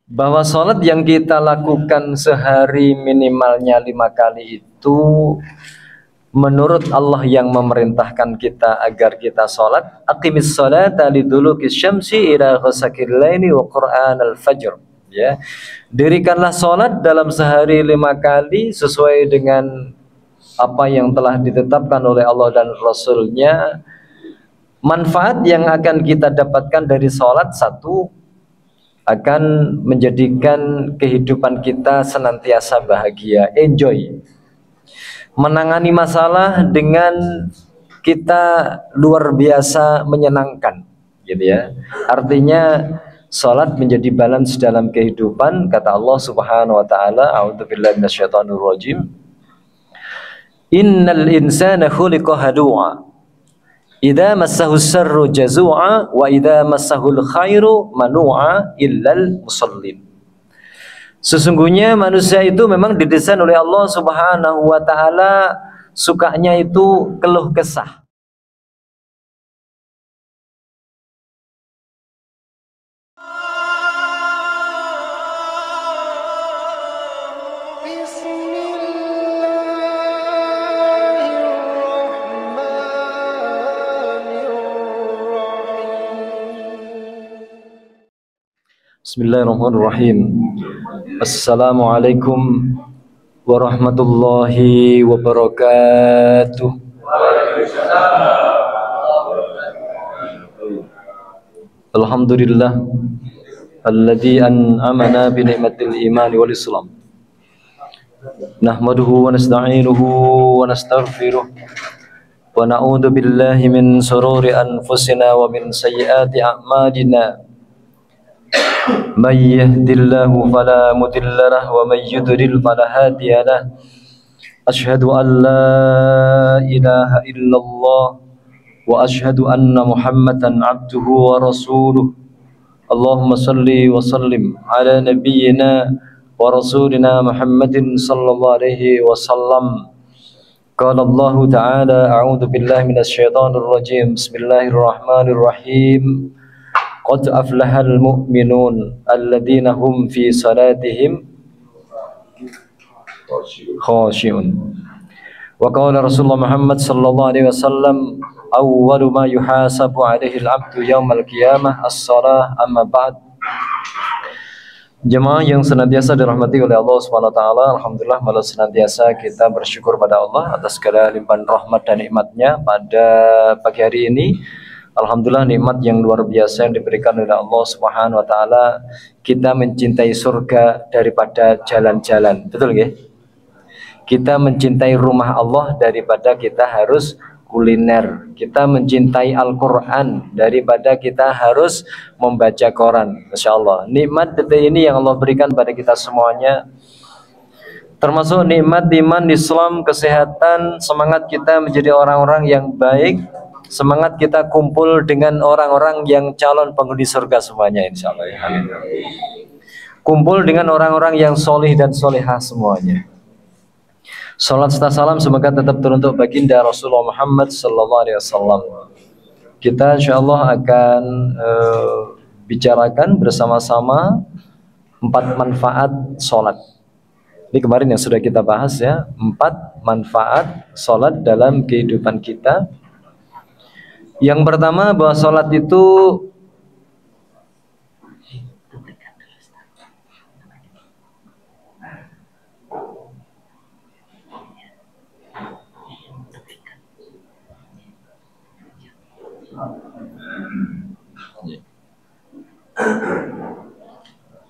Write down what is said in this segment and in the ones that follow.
bahwa sholat yang kita lakukan sehari minimalnya 5 kali itu menurut Allah yang memerintahkan kita agar kita sholat, aqimis sholata liduluki syamsi ila ghasaqil laili wa qur'anal fajr, ya. Dirikanlah sholat dalam sehari 5 kali sesuai dengan apa yang telah ditetapkan oleh Allah dan Rasulnya. Manfaat yang akan kita dapatkan dari sholat, satu, akan menjadikan kehidupan kita senantiasa bahagia, enjoy, menangani masalah dengan kita luar biasa menyenangkan, gitu ya. Artinya salat menjadi balance dalam kehidupan. Kata Allah Subhanahu wa taala, a'udzubillahi minasyaitonir rajim, innal insana khuliqa halu'a idza massahu syarru jazua wa idza massahul khairu manu'a illal musallin. Sesungguhnya manusia itu memang didesain oleh Allah Subhanahu wa taala sukanya itu keluh kesah. Bismillahirrahmanirrahim. Assalamualaikum warahmatullahi wabarakatuh. Alhamdulillah alladzi an'amana bi ni'matil iman wal islam. Nahmaduhu wa nasta'inuhu wa nastaghfiruh wa na'udzu billahi min shururi anfusina wa min sayyiati a'malina. من يهد الله فلا مضل له ومن يضلل فلا هادي له أشهد أن لا إله إلا الله وأشهد أن محمدا عبده ورسوله اللهم صل وسلم على نبينا ورسولنا محمد صلى الله عليه وسلم قال الله تعالى أعوذ بالله من الشيطان الرجيم بسم الله الرحمن الرحيم قد أفلح المؤمنون الذين هم في صلاتهم خاشعون وقال رسول الله محمد صلى الله عليه وسلم أول ما يحاسب عليه العبد يوم القيامة الصلاة أما بعد. Jemaah yang senantiasa dirahmati oleh Allah Subhanahu wa taala, alhamdulillah malah senantiasa kita bersyukur pada Allah atas segala limpahan rahmat dan nikmatnya pada pagi hari ini. Alhamdulillah nikmat yang luar biasa yang diberikan oleh Allah Subhanahu wa taala, kita mencintai surga daripada jalan-jalan. Betul nggih? Kita mencintai rumah Allah daripada kita harus kuliner. Kita mencintai Al-Qur'an daripada kita harus membaca koran. Masyaallah. Nikmat detik ini yang Allah berikan pada kita semuanya, termasuk nikmat iman, Islam, kesehatan, semangat kita menjadi orang-orang yang baik, semangat kita kumpul dengan orang-orang yang calon penghuni surga semuanya, insyaallah ya. Amin. Kumpul dengan orang-orang yang solih dan solihah semuanya. Salat serta salam semoga tetap teruntuk baginda Rasulullah Muhammad sallallahu alaihi wasallam. Kita insyaallah akan bicarakan bersama-sama 4 manfaat salat. Ini kemarin yang sudah kita bahas ya, 4 manfaat salat dalam kehidupan kita. Yang pertama, bahwa sholat itu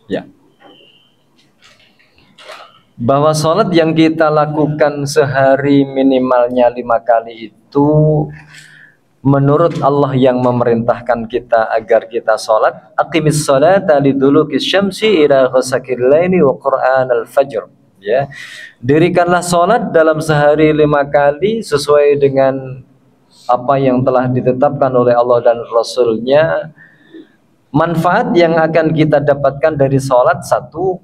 ya, bahwa sholat yang kita lakukan sehari minimalnya 5 kali itu menurut Allah yang memerintahkan kita agar kita sholat, aqimis sholata liduluki syamsi ila ghasaqil laili wa qur'anal fajr, ya. Dirikanlah sholat dalam sehari 5 kali sesuai dengan apa yang telah ditetapkan oleh Allah dan Rasulnya. Manfaat yang akan kita dapatkan dari sholat, satu,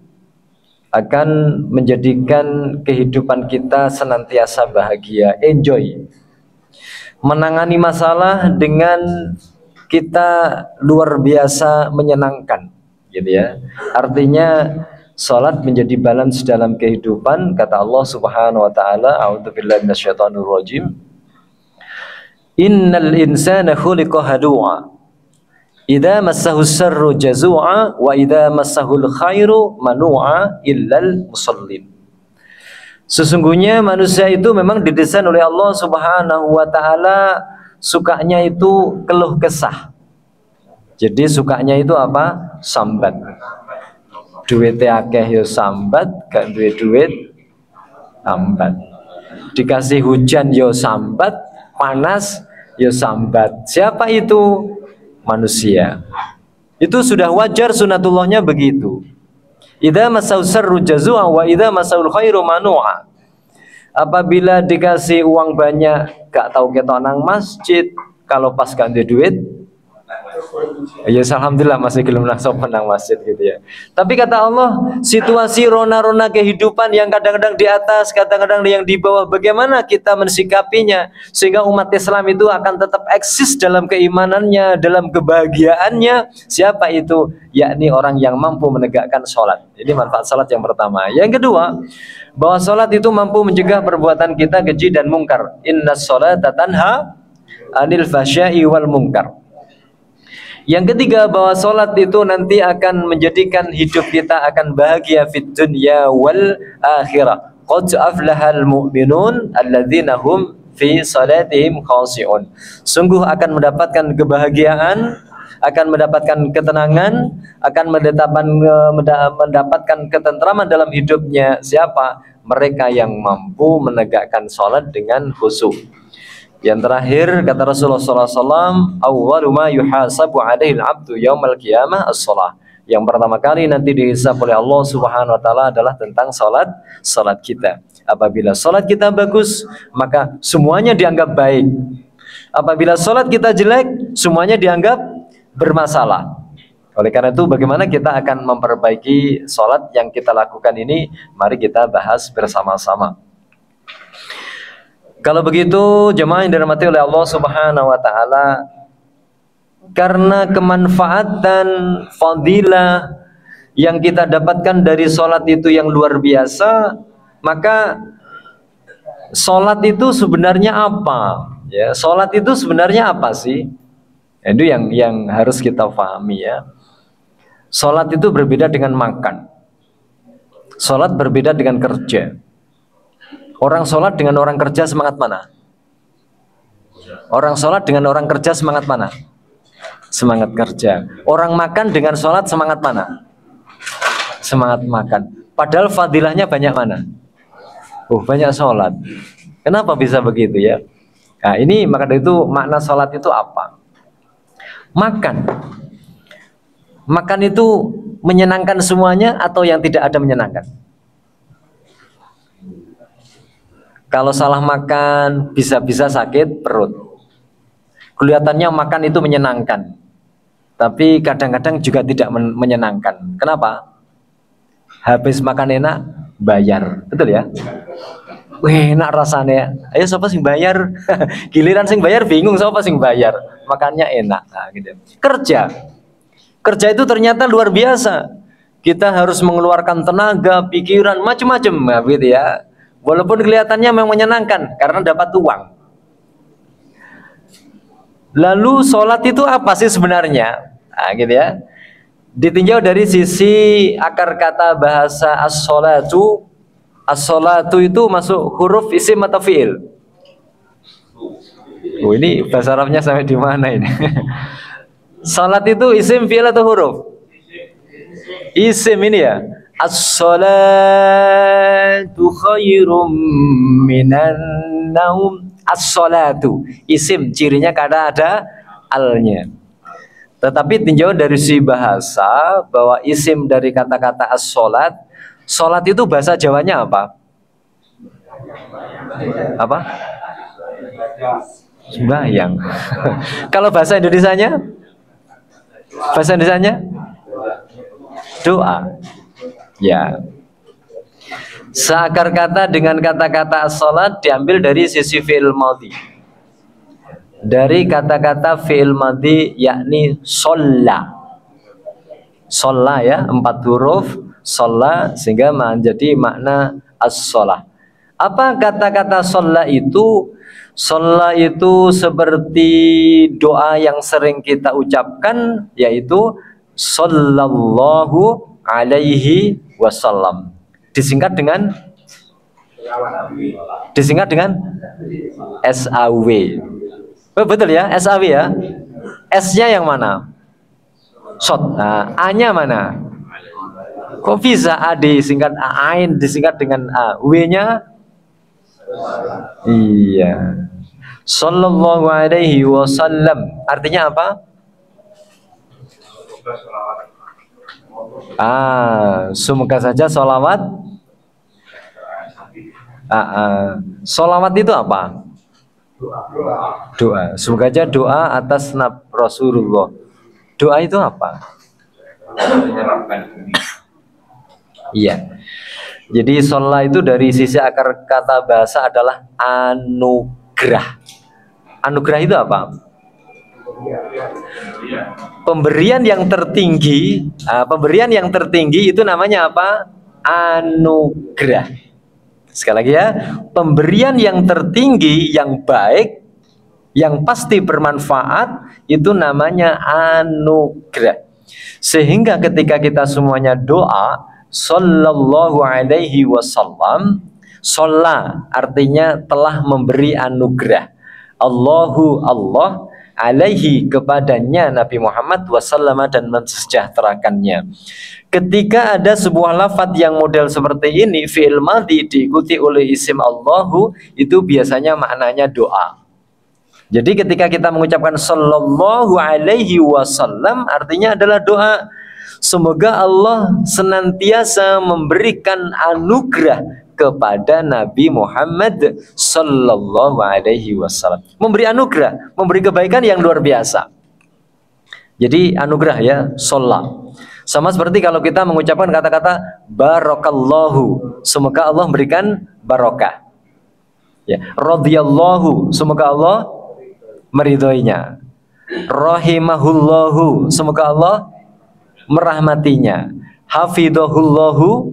akan menjadikan kehidupan kita senantiasa bahagia, enjoy, menangani masalah dengan kita luar biasa menyenangkan, gitu ya. Artinya salat menjadi balance dalam kehidupan. Kata Allah Subhanahu wa taala, a'udzubillahi minasyaitonir rajim. Innal insana khuliqa halu'a. Idza massahu syarru jazu'a wa idza massahul khairu manu'a illal musallin. Sesungguhnya manusia itu memang didesain oleh Allah Subhanahu wa taala sukanya itu keluh kesah. Jadi sukanya itu apa? Sambat. Duitnya akeh yo sambat, gak duwe duit sambat. Dikasih hujan yo sambat, panas yo sambat. Siapa itu? Manusia. Itu sudah wajar, sunatullahnya begitu. Idza masau syarru jazua wa idza masaul khairu manu'a. Apabila dikasih uang banyak gak tahu ketok nang masjid, kalau pas gak ada duit ya alhamdulillah masih belum langsung menang masjid gitu ya. Tapi kata Allah, situasi rona-rona kehidupan yang kadang-kadang di atas, kadang-kadang yang di bawah, bagaimana kita mensikapinya sehingga umat Islam itu akan tetap eksis dalam keimanannya, dalam kebahagiaannya. Siapa itu? Yakni orang yang mampu menegakkan sholat. Ini manfaat sholat yang pertama. Yang kedua, bahwa sholat itu mampu mencegah perbuatan kita keji dan mungkar. Inna sholata tanha anil fahsya'i wal mungkar. Yang ketiga, bahwa sholat itu nanti akan menjadikan hidup kita akan bahagia fid dunya wal akhirah. Qad aflahal mu'minun alladzina hum fi salatihim khashi'un. Sungguh akan mendapatkan kebahagiaan, akan mendapatkan ketenangan, akan mendapatkan ketentraman dalam hidupnya. Siapa? Mereka yang mampu menegakkan sholat dengan khusyuk. Yang terakhir kata Rasulullah SAW, awwalu ma yuhasabu alaihi al-'abdu yaumal qiyamah as-shalah. Yang pertama kali nanti dihisab oleh Allah Subhanahu wa taala adalah tentang salat kita. Apabila salat kita bagus, maka semuanya dianggap baik. Apabila salat kita jelek, semuanya dianggap bermasalah. Oleh karena itu, bagaimana kita akan memperbaiki salat yang kita lakukan ini? Mari kita bahas bersama-sama. Kalau begitu, jemaah yang dirahmati oleh Allah Subhanahu wa taala, karena kemanfaatan fadilah yang kita dapatkan dari sholat itu yang luar biasa, maka sholat itu sebenarnya apa? Ya, sholat itu sebenarnya apa sih? Itu yang harus kita pahami ya. Sholat itu berbeda dengan makan. Sholat berbeda dengan kerja. Orang sholat dengan orang kerja semangat mana? Orang sholat dengan orang kerja semangat mana? Semangat kerja. Orang makan dengan sholat semangat mana? Semangat makan. Padahal fadilahnya banyak mana? Banyak sholat. Kenapa bisa begitu ya? Nah ini maka itu makna sholat itu apa? Makan. Makan itu menyenangkan semuanya atau yang tidak ada menyenangkan? Kalau salah makan bisa-bisa sakit perut. Kelihatannya makan itu menyenangkan, tapi kadang-kadang juga tidak menyenangkan. Kenapa? Habis makan enak, bayar, betul ya? Wih, enak rasanya. Ayo siapa sing bayar? Giliran sing bayar bingung siapa sing bayar. Makannya enak, nah, gitu. Kerja itu ternyata luar biasa. Kita harus mengeluarkan tenaga, pikiran, macam-macam, nah, gitu ya. Walaupun kelihatannya memang menyenangkan karena dapat uang. Lalu sholat itu apa sih sebenarnya? Nah, gitu ya. Ditinjau dari sisi akar kata bahasa as-sholatu. As-sholatu itu masuk huruf isim atau fi'il? Ini bahasa Arabnya sampai di mana ini? Sholat itu isim, fi'il atau huruf? Isim ini ya. As-salatu khairum minan naum. As-salatu isim, cirinya karena ada alnya. Tetapi tinjau dari si bahasa bahwa isim dari kata-kata as-salat, salat itu bahasa Jawanya apa? Apa? Sembahyang. Kalau bahasa Indonesianya? Bahasa Indonesianya? Doa. Ya, seakar kata dengan kata-kata as-salat diambil dari sisi fi'il madhi. Dari kata-kata fi'il madhi yakni sholla. Sholla ya, 4 huruf sholla sehingga menjadi makna as-sholah. Apa kata-kata sholla itu? Sholla itu seperti doa yang sering kita ucapkan, yaitu sallallahu alaihi wasallam. Disingkat dengan SAW. Oh, betul ya, SAW ya. S-nya yang mana? Shot. Nah, A-nya mana? Kok bisa A disingkat Ain disingkat dengan A? W-nya? Iya. Sallallahu alaihi wasallam. Artinya apa? Semoga saja sholawat. Sholawat itu apa? Doa. Semoga aja doa atas Rasulullah. Doa itu apa? Iya. Jadi sholat itu dari sisi akar kata bahasa adalah anugerah. Anugerah itu apa? Pemberian yang tertinggi. Pemberian yang tertinggi itu namanya apa? Anugerah. Sekali lagi ya, pemberian yang tertinggi, yang baik, yang pasti bermanfaat, itu namanya anugerah. Sehingga ketika kita semuanya doa sallallahu alaihi wasallam, sholla artinya telah memberi anugerah. Allahu Allah alaihi kepadanya Nabi Muhammad wasallam dan mensejahterakannya. Ketika ada sebuah lafadz yang model seperti ini, fi'il madhi diikuti oleh isim Allahu, itu biasanya maknanya doa. Jadi ketika kita mengucapkan sallallahu alaihi wasallam, artinya adalah doa. Semoga Allah senantiasa memberikan anugerah kepada Nabi Muhammad sallallahu alaihi wasallam. Memberi anugerah, memberi kebaikan yang luar biasa. Jadi anugerah ya, sholat. Sama seperti kalau kita mengucapkan kata-kata barakallahu, semoga Allah memberikan barokah. Ya, radhiyallahu, semoga Allah meridhoinya. Rahimahullahu, semoga Allah merahmatinya. Hafidhahullahu,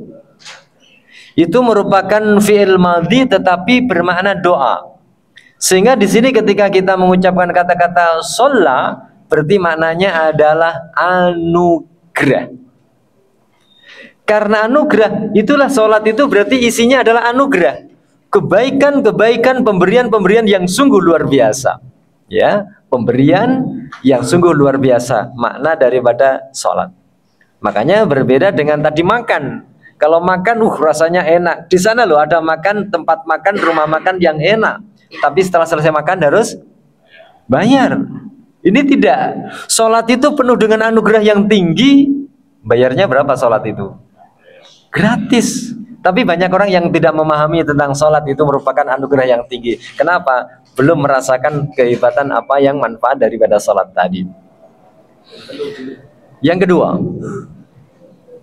itu merupakan fi'il madhi tetapi bermakna doa. Sehingga di sini ketika kita mengucapkan kata-kata sholla, berarti maknanya adalah anugerah. Karena anugerah, itulah sholat itu berarti isinya adalah anugerah. Kebaikan-kebaikan, pemberian-pemberian yang sungguh luar biasa. Ya, pemberian yang sungguh luar biasa makna daripada sholat. Makanya berbeda dengan tadi makan. Kalau makan, rasanya enak. Di sana loh ada makan, tempat makan, rumah makan yang enak. Tapi setelah selesai makan harus bayar. Ini tidak. Sholat itu penuh dengan anugerah yang tinggi. Bayarnya berapa sholat itu? Gratis. Tapi banyak orang yang tidak memahami tentang sholat itu merupakan anugerah yang tinggi. Kenapa? Belum merasakan kehebatan apa yang manfaat daripada sholat tadi. Yang kedua,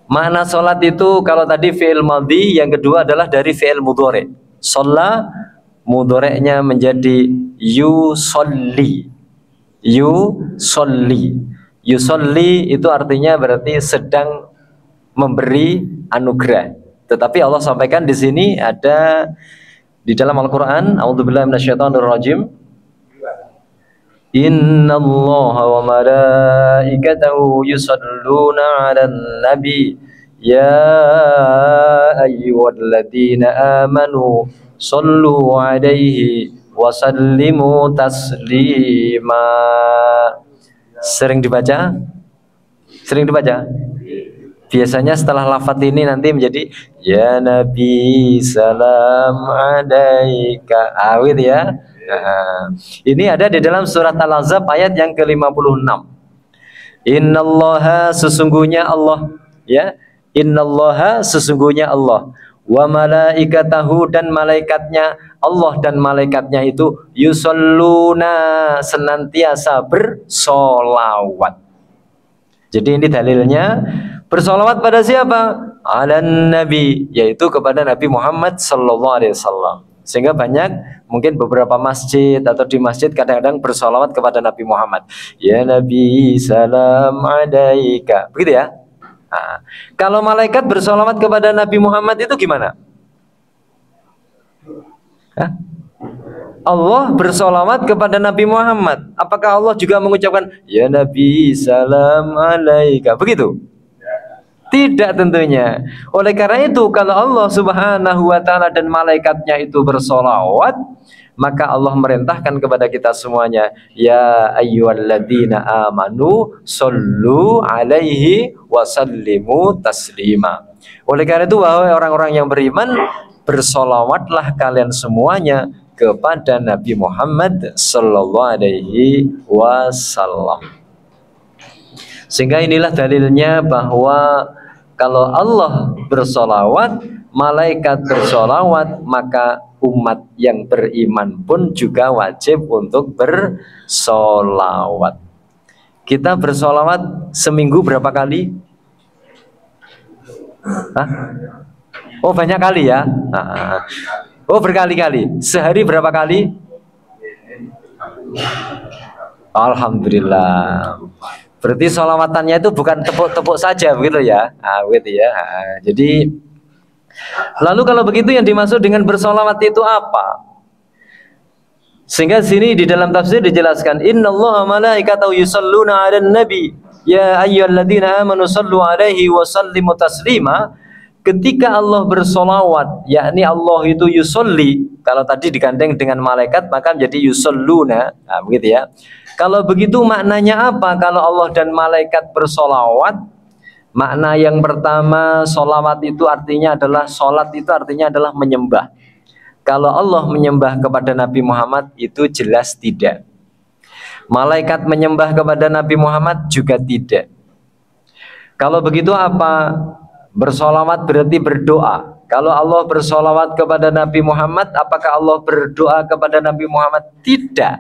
makna sholat itu kalau tadi fi'il madhi, yang kedua adalah dari fi'il mudhari. Sholla mudhari'nya menjadi yusolli. Yusolli itu artinya berarti sedang memberi anugerah. Tetapi Allah sampaikan di sini ada di dalam Al-Qur'an, a'udzubillahi minasyaitonirrajim. Innallaha wa malaikatahu yusholluna 'alan nabi ya ayyuhalladzina amanu shollu 'alaihi wa sallimu taslima. Sering dibaca? Sering dibaca? Biasanya setelah lafadz ini nanti menjadi ya Nabi salam alaika. Awit ya. Nah, ini ada di dalam surat Al-Ahzab ayat yang ke-56. Innallaha sesungguhnya Allah, ya. Innallaha sesungguhnya Allah, wa malaikatahu dan malaikatnya, Allah dan malaikatnya itu yusholluna senantiasa bersolawat. Jadi ini dalilnya, bersolawat pada siapa? Alan Nabi, yaitu kepada Nabi Muhammad sallallahu alaihi wasallam. Sehingga banyak mungkin beberapa masjid atau di masjid kadang-kadang bersolawat kepada Nabi Muhammad. Ya Nabi salam alaika. Begitu ya. Nah, kalau malaikat bersolawat kepada Nabi Muhammad itu gimana? Hah? Allah bersolawat kepada Nabi Muhammad. Apakah Allah juga mengucapkan ya Nabi salam alaika? Begitu? Tidak tentunya. Oleh karena itu kalau Allah subhanahu wa ta'ala dan malaikatnya itu bersolawat, maka Allah merintahkan kepada kita semuanya, ya ayyuhalladzina amanu sallu alaihi wasallimu taslima. Oleh karena itu wahai orang-orang yang beriman, bersolawatlah kalian semuanya kepada Nabi Muhammad sallallahu alaihi wasallam. Sehingga inilah dalilnya bahwa kalau Allah bersolawat, malaikat bersolawat, maka umat yang beriman pun juga wajib untuk bersolawat. Kita bersolawat seminggu berapa kali? Hah? Oh banyak kali ya? Oh berkali-kali. Sehari berapa kali? Alhamdulillah. Berarti solawatannya itu bukan tepuk-tepuk saja begitu ya? Begitu ya. Jadi lalu kalau begitu yang dimaksud dengan bersolawat itu apa? Sehingga sini di dalam tafsir dijelaskan, innallaha malaikatahu yusholluna 'alan nabi ya ayyuhalladzina amanu shallu 'alaihi wa sallimu taslima. Ketika Allah bersolawat, yakni Allah itu yusolli, kalau tadi digandeng dengan malaikat maka menjadi yusolluna, begitu ya. Kalau begitu maknanya apa? Kalau Allah dan malaikat bersolawat, makna yang pertama, solawat itu artinya adalah, solat itu artinya adalah menyembah. Kalau Allah menyembah kepada Nabi Muhammad itu jelas tidak. Malaikat menyembah kepada Nabi Muhammad juga tidak. Kalau begitu apa? Bersolawat berarti berdoa. Kalau Allah bersolawat kepada Nabi Muhammad, apakah Allah berdoa kepada Nabi Muhammad? Tidak.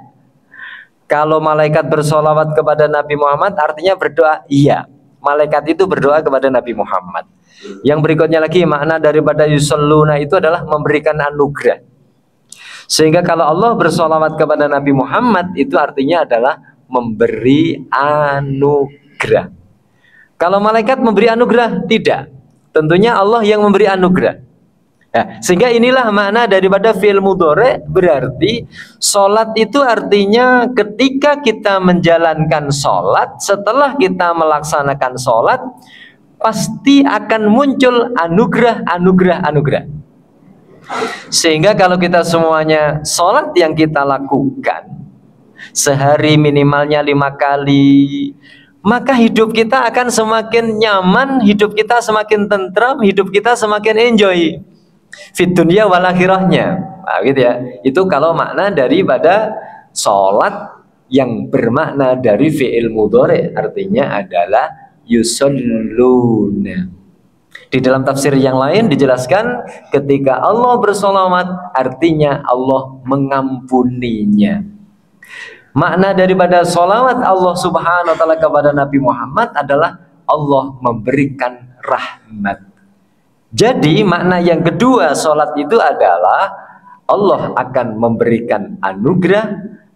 Kalau malaikat bersolawat kepada Nabi Muhammad artinya berdoa, iya. Malaikat itu berdoa kepada Nabi Muhammad. Yang berikutnya lagi makna daripada yusalluna itu adalah memberikan anugerah. Sehingga kalau Allah bersolawat kepada Nabi Muhammad itu artinya adalah memberi anugerah. Kalau malaikat memberi anugerah, tidak. Tentunya Allah yang memberi anugerah. Nah, sehingga inilah makna daripada fi'il mudhari, berarti sholat itu artinya ketika kita menjalankan sholat, setelah kita melaksanakan sholat pasti akan muncul anugerah, anugerah, anugerah. Sehingga kalau kita semuanya sholat yang kita lakukan sehari minimalnya 5 kali, maka hidup kita akan semakin nyaman, hidup kita semakin tentram, hidup kita semakin enjoy fit dunia wal akhirahnya. Nah, gitu ya. Itu kalau makna daripada sholat yang bermakna dari fi'il mudhari, artinya adalah yusalluna. Di dalam tafsir yang lain dijelaskan ketika Allah bersolawat artinya Allah mengampuninya. Makna daripada solawat Allah subhanahu wa ta'ala kepada Nabi Muhammad adalah Allah memberikan rahmat. Jadi makna yang kedua solat itu adalah Allah akan memberikan anugerah,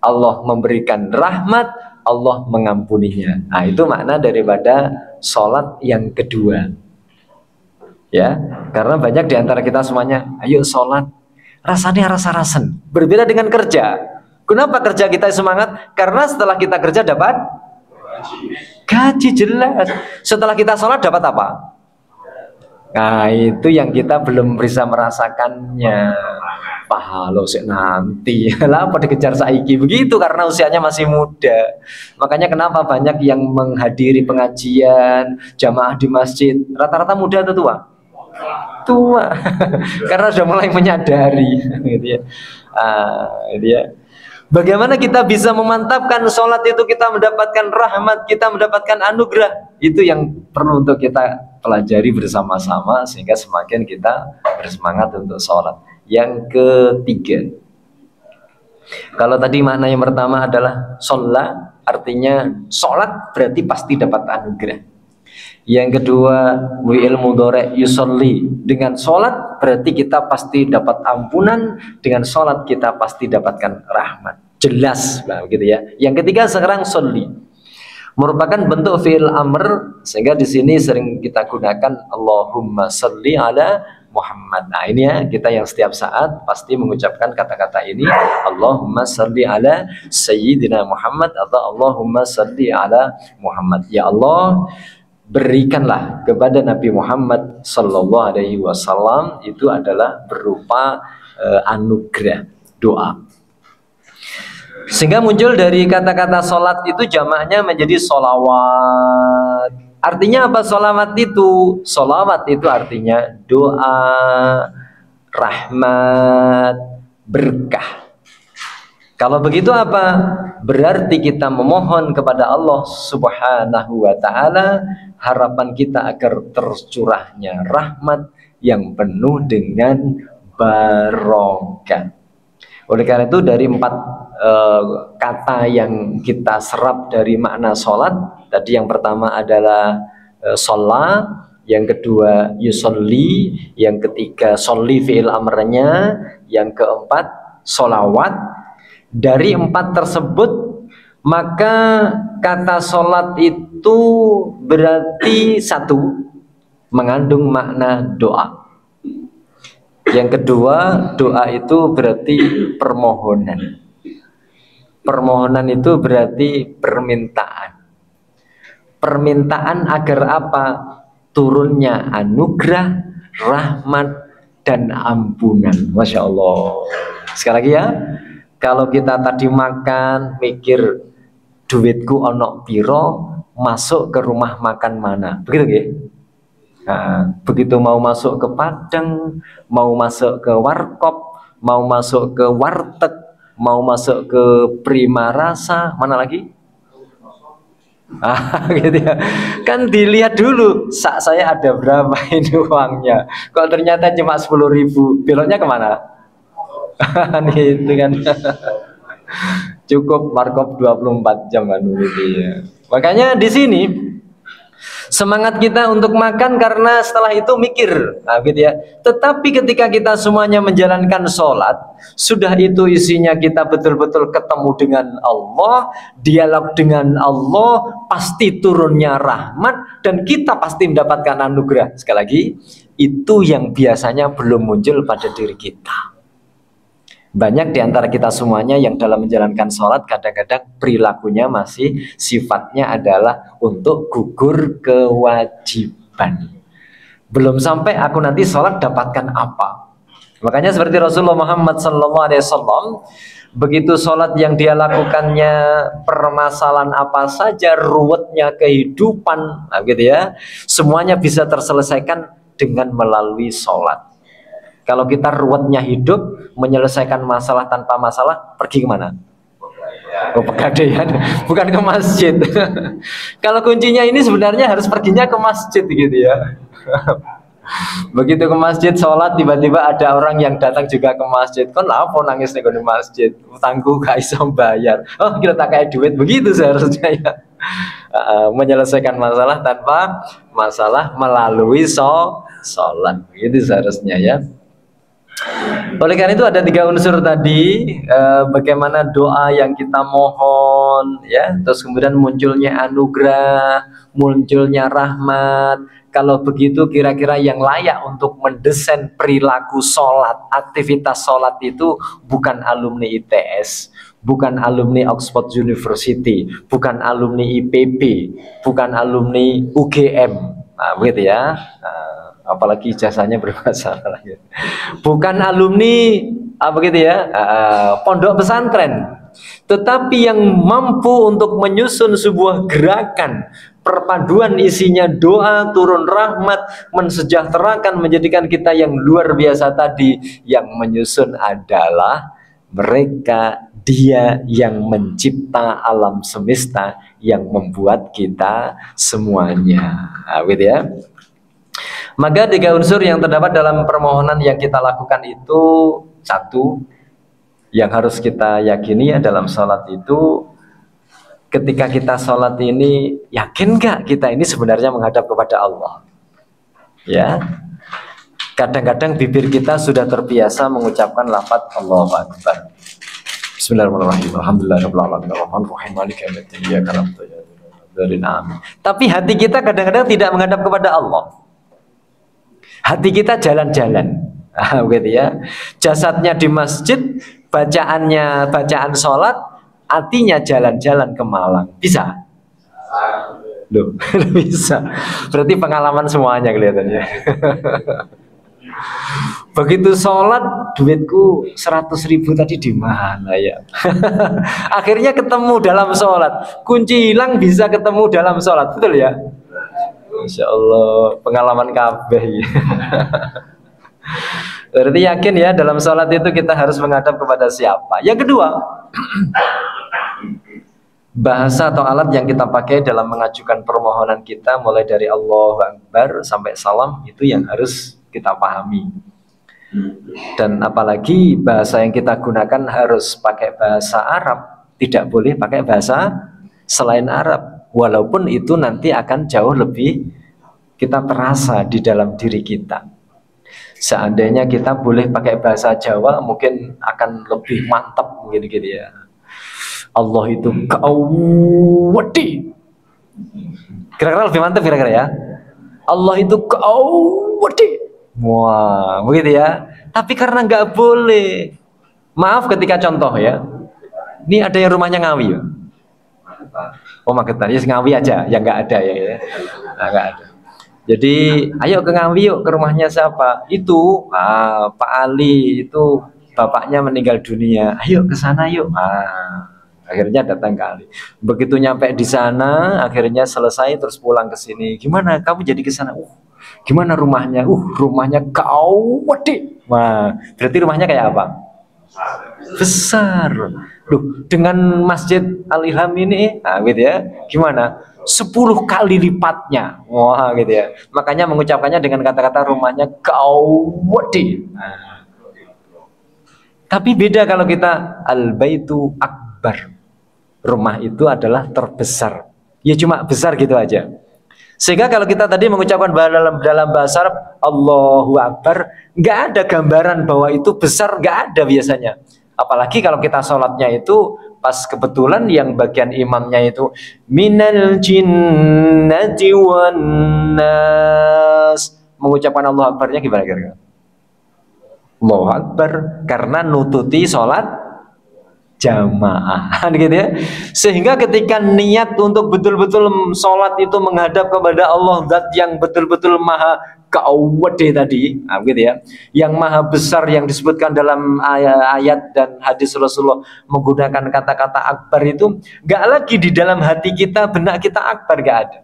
Allah memberikan rahmat, Allah mengampuninya. Nah itu makna daripada solat yang kedua. Ya, karena banyak diantara kita semuanya, ayo solat, rasanya rasa-rasen. Berbeda dengan kerja. Kenapa kerja kita semangat? Karena setelah kita kerja dapat gaji jelas. Setelah kita sholat dapat apa? Nah itu yang kita belum bisa merasakannya. Pahalo sih nanti. Lah apa dikejar saiki begitu karena usianya masih muda. Makanya kenapa banyak yang menghadiri pengajian jamaah di masjid rata-rata muda atau tua? Tua. Karena sudah mulai menyadari gitu ya. Gitu ya. Bagaimana kita bisa memantapkan sholat itu kita mendapatkan rahmat, kita mendapatkan anugerah. Itu yang perlu untuk kita pelajari bersama-sama sehingga semakin kita bersemangat untuk sholat. Yang ketiga, kalau tadi makna yang pertama adalah sholat, artinya sholat berarti pasti dapat anugerah. Yang kedua, wi'il mudhari yusolli, dengan sholat berarti kita pasti dapat ampunan, dengan sholat kita pasti dapatkan rahmat. Jelas, begitu ya. Yang ketiga sekarang sholli. merupakan bentuk fi'il amr, sehingga di sini sering kita gunakan Allahumma sholli ala Muhammad. Nah ini ya, kita yang setiap saat pasti mengucapkan kata-kata ini, Allahumma sholli ala Sayyidina Muhammad atau Allahumma sholli ala Muhammad. Ya Allah, berikanlah kepada Nabi Muhammad Sallallahu Alaihi Wasallam, itu adalah berupa anugerah, doa. Sehingga muncul dari kata-kata sholat itu jamaknya menjadi sholawat. Artinya apa sholawat itu? Sholawat itu artinya doa, rahmat, berkah. Kalau begitu apa? Berarti kita memohon kepada Allah Subhanahu wa Ta'ala harapan kita agar tercurahnya rahmat yang penuh dengan barokah. Oleh karena itu dari 4 kata yang kita serap dari makna sholat tadi, yang pertama adalah sholat, yang kedua yusolli, yang ketiga sholli fi'il amrnya, yang keempat sholawat. Dari 4 tersebut maka kata sholat itu berarti 1 mengandung makna doa. Yang kedua, doa itu berarti permohonan. Permohonan itu berarti permintaan. Permintaan agar apa? Turunnya anugerah, rahmat, dan ampunan. Masya Allah. Sekali lagi ya, kalau kita tadi makan mikir duitku ono piro, masuk ke rumah makan mana, begitu ya? Nah, begitu mau masuk ke Padang, mau masuk ke warkop, mau masuk ke warteg, mau masuk ke Prima Rasa, mana lagi? Gitu ya. Kan dilihat dulu, saya ada berapa ini uangnya. Kok ternyata cuma 10.000, beloknya kemana? Itu kan. Cukup warkop 24 jam kan gitu ya. Makanya di sini semangat kita untuk makan karena setelah itu mikir, nah gitu ya. Tetapi ketika kita semuanya menjalankan sholat, sudah itu isinya kita betul-betul ketemu dengan Allah, dialog dengan Allah, pasti turunnya rahmat, dan kita pasti mendapatkan anugerah. Sekali lagi, itu yang biasanya belum muncul pada diri kita. Banyak di antara kita semuanya yang dalam menjalankan sholat kadang-kadang perilakunya masih sifatnya adalah untuk gugur kewajiban. Belum sampai aku nanti sholat dapatkan apa. Makanya seperti Rasulullah Muhammad SAW, begitu sholat yang dia lakukannya permasalahan apa saja, ruwetnya kehidupan, nah gitu ya, semuanya bisa terselesaikan dengan melalui sholat. Kalau kita ruwetnya hidup, menyelesaikan masalah tanpa masalah, pergi kemana? Ke Pegadaian, bukan ke masjid. Kalau kuncinya ini sebenarnya harus perginya ke masjid gitu ya. Begitu ke masjid sholat, tiba-tiba ada orang yang datang juga ke masjid. Kan apa nangis nih di masjid? Utangku gak bisa bayar. Oh kita tak kayak duit, begitu seharusnya ya. Menyelesaikan masalah tanpa masalah melalui sholat, begitu seharusnya ya. Oleh karena itu ada 3 unsur tadi, bagaimana doa yang kita mohon ya, terus kemudian munculnya anugerah, munculnya rahmat. Kalau begitu kira-kira yang layak untuk mendesain perilaku sholat, aktivitas sholat itu bukan alumni ITS, bukan alumni Oxford University, bukan alumni IPB, bukan alumni UGM, nah, begitu ya. Apalagi ijazahnya bermasalah, bukan alumni begitu ya, pondok pesantren, tetapi yang mampu untuk menyusun sebuah gerakan perpaduan isinya doa, turun rahmat, mensejahterakan, menjadikan kita yang luar biasa tadi. Yang menyusun adalah mereka, dia yang mencipta alam semesta, yang membuat kita semuanya, gitu ya. Maka 3 unsur yang terdapat dalam permohonan yang kita lakukan itu, 1, yang harus kita yakini ya dalam sholat itu, ketika kita sholat ini, yakin gak kita ini sebenarnya menghadap kepada Allah? Ya, kadang-kadang bibir kita sudah terbiasa mengucapkan lafaz Allahu Akbar. Bismillahirrahmanirrahim. Alhamdulillahirabbil alamin arrahmanirrahim maliki yaumiddin iyyaka na'budu wa iyyaka nasta'in Amin. Tapi hati kita kadang-kadang tidak menghadap kepada Allah. Hati kita jalan-jalan, begitu ya. Jasadnya di masjid, bacaan sholat, hatinya jalan-jalan ke Malang. Bisa? Loh, bisa. Berarti pengalaman semuanya kelihatannya. Begitu sholat, duitku 100.000 tadi di mana ya? Akhirnya ketemu dalam sholat. Kunci hilang bisa ketemu dalam sholat, betul ya? Masya Allah, pengalaman kabeh. Berarti yakin ya dalam sholat itu kita harus menghadap kepada siapa? Yang kedua, bahasa atau alat yang kita pakai dalam mengajukan permohonan kita, mulai dari Allahu Akbar sampai salam, itu yang harus kita pahami. Dan apalagi bahasa yang kita gunakan harus pakai bahasa Arab, tidak boleh pakai bahasa selain Arab. Walaupun itu nanti akan jauh lebih kita terasa di dalam diri kita. Seandainya kita boleh pakai bahasa Jawa, mungkin akan lebih mantap mungkin gitu ya. Allah itu kawati. Kira-kira lebih mantap kira-kira ya. Allah itu kawati. Wah, begitu ya. Tapi karena nggak boleh, maaf ketika contoh ya. Ini ada yang rumahnya Ngawi ya. Oh Magetan, ya Ngawi aja, yang nggak ada ya. Nah, nggak ada. Jadi ayo ke Ngawi yuk, ke rumahnya siapa? Itu Pak Ali, itu bapaknya meninggal dunia. Ayo ke sana yuk. Akhirnya datang ke Ali. Begitu nyampe di sana, akhirnya selesai terus pulang ke sini. Gimana? Kamu jadi ke sana? Gimana rumahnya? Rumahnya kau gede. Wah, berarti rumahnya kayak apa? Besar. Loh, dengan Masjid Al-Ilham ini, gitu ya. Gimana? 10 kali lipatnya. Wah, gitu ya. Makanya mengucapkannya dengan kata-kata rumahnya kau gede. Tapi beda kalau kita Al-Baitu Akbar. Rumah itu adalah terbesar. Ya cuma besar gitu aja. Sehingga kalau kita tadi mengucapkan dalam bahasa Arab Allahu Akbar, nggak ada gambaran bahwa itu besar, nggak ada biasanya. Apalagi kalau kita sholatnya itu pas kebetulan yang bagian imamnya itu minal jinnati wan nas, mengucapkan Allahu Akbarnya gimana kira-kira? Allahu Akbar karena nututi sholat jamaah, gitu ya. Sehingga ketika niat untuk betul-betul sholat itu menghadap kepada Allah, zat yang betul-betul maha kawade tadi, gitu ya, yang maha besar yang disebutkan dalam ayat dan hadis Rasulullah menggunakan kata-kata akbar itu, gak lagi di dalam hati kita, benak kita akbar, gak ada.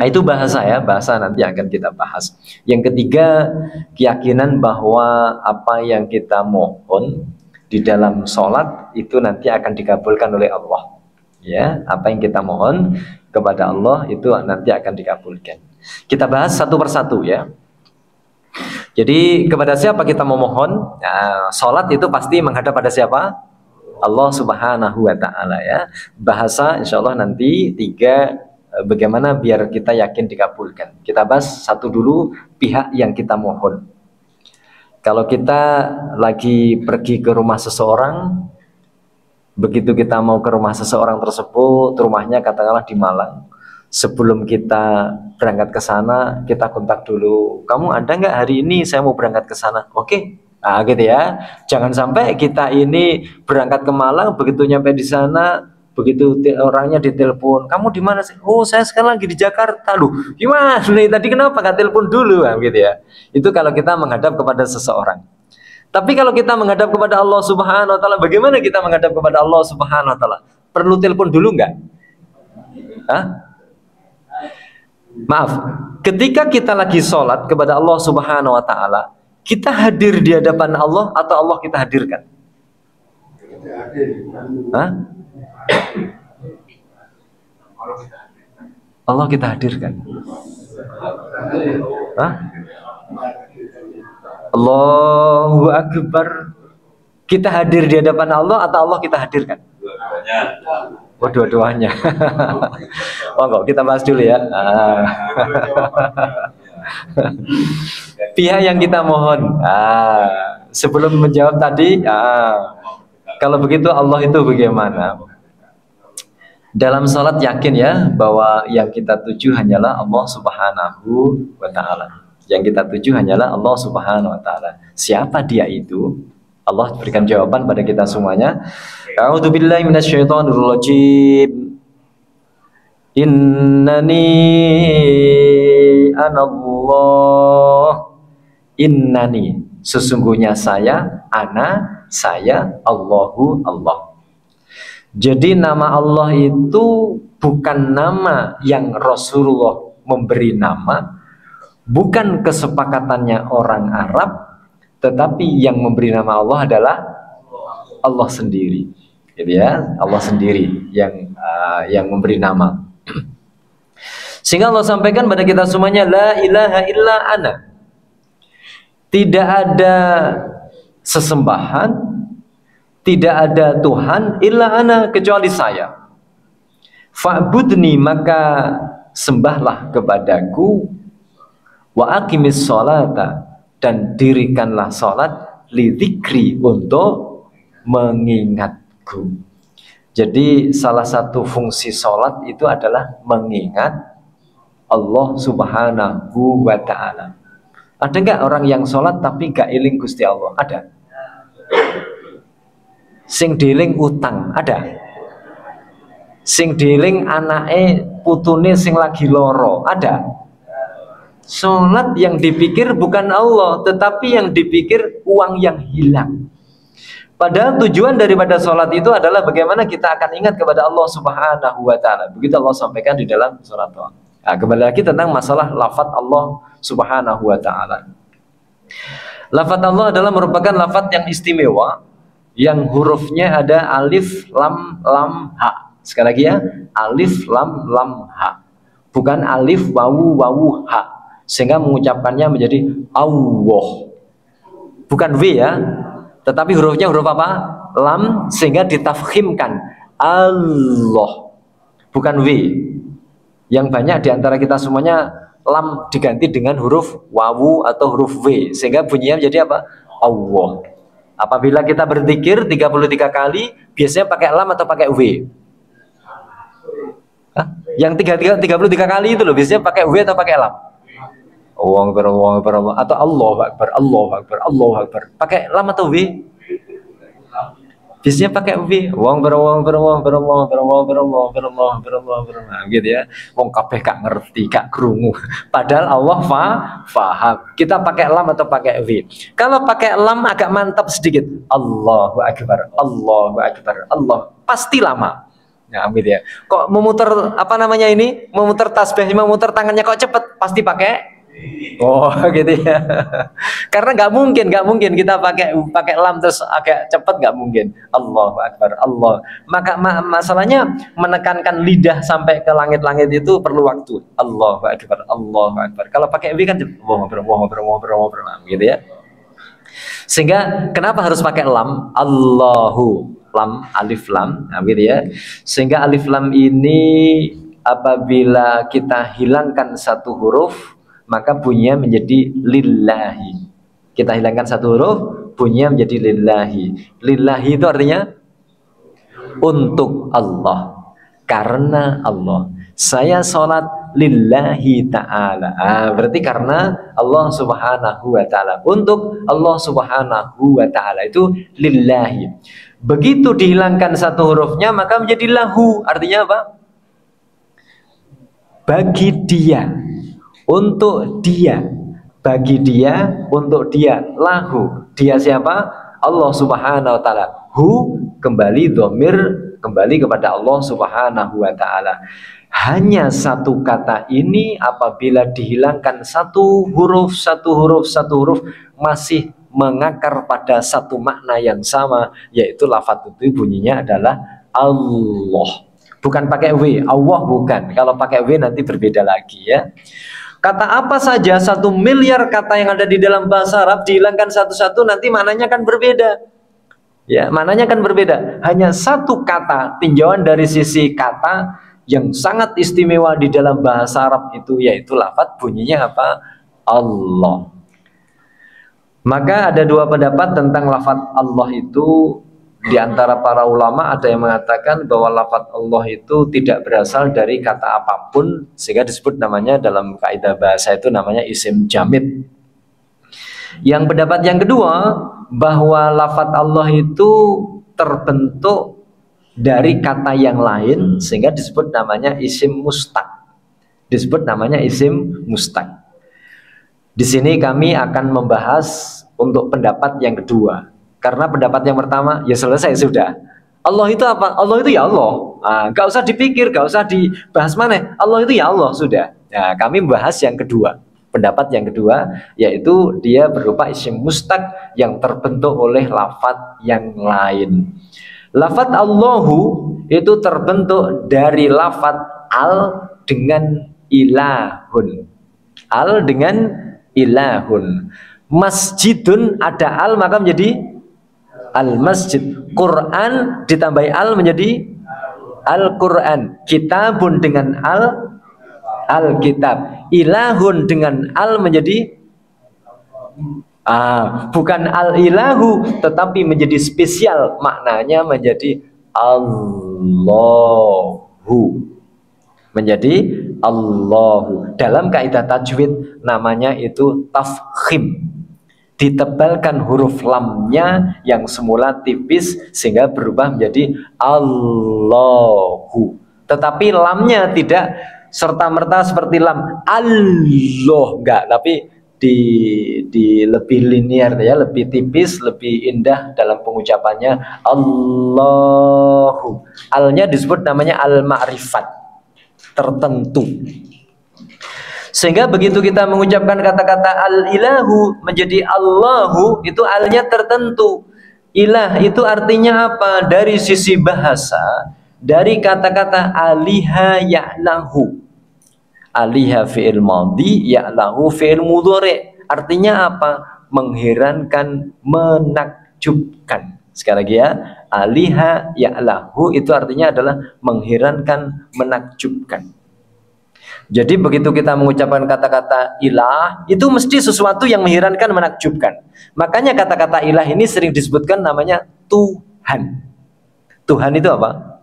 Nah itu bahasa ya, bahasa nanti akan kita bahas. Yang ketiga, keyakinan bahwa apa yang kita mohon di dalam sholat itu nanti akan dikabulkan oleh Allah. Ya, apa yang kita mohon kepada Allah itu nanti akan dikabulkan. Kita bahas satu persatu ya. Jadi kepada siapa kita memohon? Nah, sholat itu pasti menghadap pada siapa? Allah Subhanahu Wa Taala ya. Bahasa insya Allah nanti 3 bagaimana biar kita yakin dikabulkan. Kita bahas satu dulu pihak yang kita mohon. Kalau kita lagi pergi ke rumah seseorang, begitu kita mau ke rumah seseorang tersebut, rumahnya katakanlah di Malang. Sebelum kita berangkat ke sana, kita kontak dulu. Kamu ada nggak hari ini? Saya mau berangkat ke sana. Oke, nah, gitu ya. Jangan sampai kita ini berangkat ke Malang, begitu nyampe di sana, begitu orangnya ditelepon, kamu di mana sih? Oh, saya sekarang lagi di Jakarta. Loh, gimana nih? Tadi kenapa nggak telepon dulu? Nah, gitu ya. Itu kalau kita menghadap kepada seseorang. Tapi kalau kita menghadap kepada Allah Subhanahu Wa Taala, bagaimana kita menghadap kepada Allah Subhanahu Wa Taala? Perlu telepon dulu nggak? Hah? Maaf, ketika kita lagi sholat kepada Allah Subhanahu Wa Taala, kita hadir di hadapan Allah atau Allah kita hadirkan? Hah? Allah kita hadirkan. Hah? Allahu Akbar. Kita hadir di hadapan Allah atau Allah kita hadirkan? Oh, dua-duanya. Oh, kok kita bahas dulu ya. Pihak yang kita mohon. Sebelum menjawab tadi, kalau begitu Allah itu bagaimana? Dalam sholat yakin ya bahwa yang kita tuju hanyalah Allah Subhanahu wa Ta'ala. Yang kita tuju hanyalah Allah Subhanahu wa Ta'ala. Siapa dia itu? Allah berikan jawaban pada kita semuanya. A'udzubillahi minasyaitonirrajim. Innani anallah. Innani, sesungguhnya saya, saya, Allahu, Allah. Jadi nama Allah itu bukan nama yang Rasulullah memberi nama, bukan kesepakatannya orang Arab, tetapi yang memberi nama Allah adalah Allah sendiri. Gitu ya, Allah sendiri yang memberi nama. Sehingga Allah sampaikan pada kita semuanya, la ilaha illa ana. Tidak ada sesembahan, tidak ada Tuhan illa ana, kecuali saya. Fa'budni, maka sembahlah kepadaku, wa aqimis sholata, dan dirikanlah sholat, li dzikri, untuk mengingatku. Jadi salah satu fungsi sholat itu adalah mengingat Allah Subhanahu wa Ta'ala. Ada nggak orang yang sholat tapi gak eling Gusti Allah? Ada. Sing dieling utang, ada. Sing dieling anake putune sing lagi loro, ada. Sholat yang dipikir bukan Allah, tetapi yang dipikir uang yang hilang. Padahal tujuan daripada sholat itu adalah bagaimana kita akan ingat kepada Allah Subhanahu wa Ta'ala. Begitu Allah sampaikan di dalam surat Toha. Nah, kembali lagi tentang masalah lafadz Allah Subhanahu wa Ta'ala. Lafadz Allah adalah merupakan lafadz yang istimewa, yang hurufnya ada alif, lam, lam, ha. Sekali lagi ya, alif, lam, lam, ha. Bukan alif, wawu, wawu, ha. Sehingga mengucapkannya menjadi Allah. Bukan W ya, tetapi hurufnya huruf apa? Lam, sehingga ditafkhimkan Allah. Bukan W. Yang banyak diantara kita semuanya lam diganti dengan huruf wawu atau huruf W, sehingga bunyinya menjadi apa? Allah. Apabila kita berzikir 33 kali, biasanya pakai lam atau pakai W? Hah? Yang 33 kali itu loh, biasanya pakai W atau pakai lam? Allahu Akbar, Allahu Akbar, atau Allahu Akbar, Allahu Akbar, Allahu Akbar. Pakai lam atau W? Biasanya pakai V. Wong gitu ya. Wong kabeh gak ngerti, gak krungu. Padahal Allah faham. Kita pakai lam atau pakai V? Kalau pakai lam agak mantap sedikit. Allahu Akbar, Allahu Akbar, Allah. Pasti lama. Nah, gitu ya. Kok memutar apa namanya ini? Memutar tasbih, memutar tangannya kok cepet? Pasti pakai. Oh gitu ya. Karena nggak mungkin kita pakai lam terus agak cepat, nggak mungkin. Allahu Akbar, Allah. Maka masalahnya menekankan lidah sampai ke langit-langit itu perlu waktu. Allahu Akbar, Allahu Akbar. Kalau pakai V kan Allahu Akbar, gitu ya. Sehingga kenapa harus pakai lam? Allahu, lam, alif lam, nah, gitu ya. Sehingga alif lam ini apabila kita hilangkan satu huruf, maka bunyinya menjadi lillahi. Kita hilangkan satu huruf, bunyinya menjadi lillahi. Lillahi itu artinya untuk Allah, karena Allah. Saya sholat lillahi ta'ala. Berarti karena Allah Subhanahu wa Ta'ala, untuk Allah Subhanahu wa Ta'ala, itu lillahi. Begitu dihilangkan satu hurufnya, maka menjadi lahu. Artinya apa? Bagi dia, untuk dia, bagi dia, untuk dia. Lahu, dia siapa? Allah Subhanahu wa Ta'ala. Hu, kembali dhamir, kembali kepada Allah Subhanahu wa Ta'ala. Hanya satu kata ini apabila dihilangkan satu huruf, masih mengakar pada satu makna yang sama, yaitu lafadz itu bunyinya adalah Allah. Bukan pakai W, Allah bukan. Kalau pakai W nanti berbeda lagi ya. Kata apa saja, 1 miliar kata yang ada di dalam bahasa Arab dihilangkan satu-satu, nanti maknanya kan berbeda. Ya, maknanya kan berbeda. Hanya satu kata, tinjauan dari sisi kata yang sangat istimewa di dalam bahasa Arab itu, yaitu lafadz bunyinya apa? Allah. Maka ada dua pendapat tentang lafadz Allah itu. Di antara para ulama ada yang mengatakan bahwa lafaz Allah itu tidak berasal dari kata apapun, sehingga disebut namanya dalam kaidah bahasa itu namanya isim jamid. Yang pendapat yang kedua, bahwa lafaz Allah itu terbentuk dari kata yang lain sehingga disebut namanya isim mustaq. Disebut namanya isim mustaq. Di sini kami akan membahas untuk pendapat yang kedua. Karena pendapat yang pertama ya selesai sudah. Allah itu apa? Allah itu ya Allah. Gak usah dipikir, gak usah dibahas mana. Allah itu ya Allah sudah. Nah, kami membahas yang kedua. Pendapat yang kedua yaitu dia berupa isim mustaq yang terbentuk oleh lafadz yang lain. Lafadz Allahu itu terbentuk dari lafadz al dengan ilahun. Al dengan ilahun. Masjidun ada al maka menjadi al masjid. Quran ditambahi al menjadi al Quran. Kitabun dengan al kitab. Ilahun dengan al menjadi bukan al ilahu tetapi menjadi spesial, maknanya menjadi Allahu. Menjadi Allahu. Dalam kaidah tajwid namanya itu tafkhim. Ditebalkan huruf lamnya yang semula tipis sehingga berubah menjadi Allahu. Tetapi lamnya tidak serta-merta seperti lam Allah, enggak, tapi di lebih linear ya, lebih tipis, lebih indah dalam pengucapannya Allahu. Alnya disebut namanya al-ma'rifat, tertentu. Sehingga begitu kita mengucapkan kata-kata al-ilahu menjadi Allahu, itu alnya tertentu. Ilah itu artinya apa? Dari sisi bahasa, dari kata-kata aliha ya'lahu. Aliha fi'il madhi, ya'lahu fi'il mudhari. Artinya apa? Mengherankan, menakjubkan. Sekali lagi ya, aliha ya'lahu itu artinya adalah mengherankan, menakjubkan. Jadi begitu kita mengucapkan kata-kata ilah, itu mesti sesuatu yang mengherankan, menakjubkan. Makanya kata-kata ilah ini sering disebutkan namanya Tuhan. Tuhan itu apa?